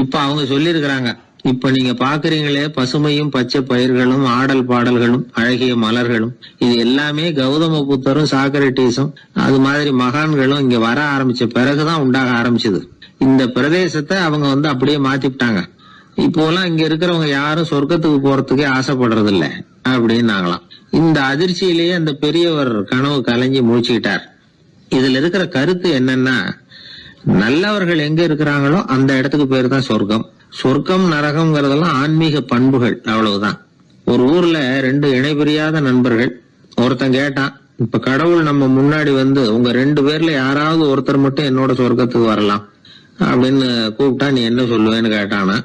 இப்ப அவங்க சொல்லியிருக்கிறாங்க, இப்ப நீங்க பாக்குறீங்களே பசுமையும் பச்சை பயிர்களும் ஆடல் பாடல்களும் அழகிய மலர்களும், இது எல்லாமே கௌதம புத்தரும் சாக்ரட்டிஸும் அது மாதிரி மகான்களும் இங்க வர ஆரம்பிச்ச பிறகுதான் உண்டாக ஆரம்பிச்சது. இந்த பிரதேசத்தை அவங்க அப்படியே மாத்திவிட்டாங்க. இப்போலாம் இங்க இருக்கிறவங்க யாரும் சொர்க்கத்துக்கு போறதுக்கே ஆசைப்படுறது இல்ல அப்படின்னாங்களாம். இந்த அதிர்ச்சியிலேயே அந்த பெரியவர் கனவு கலைஞ்சி மூச்சுக்கிட்டார். இதுல இருக்கிற கருத்து என்னன்னா, நல்லவர்கள் எங்க இருக்கிறாங்களோ அந்த இடத்துக்கு பேரு தான் சொர்க்கம். சொர்க்கம் நரகம்ங்கிறதெல்லாம் ஆன்மீக பண்புகள், அவ்வளவுதான். ஒரு ஊர்ல 2 இணைபிரியாத நண்பர்கள். ஒருத்தன் கேட்டான், இப்ப கடவுள் நம்ம முன்னாடி வந்து உங்க 2 பேர்ல யாராவது ஒருத்தர் மட்டும் என்னோட சொர்க்கத்துக்கு வரலாம் அப்படின்னு கூப்பிட்டா நீ என்ன சொல்லுவேன்னு கேட்டானா.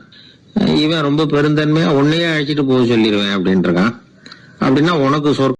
இவன் ரொம்ப பெருந்தன்மையா உன்னையே அழைச்சிட்டு போக சொல்லிடுவேன் அப்படின்ட்டு இருக்கான். அப்படின்னா உனக்கு சொர்க்கம்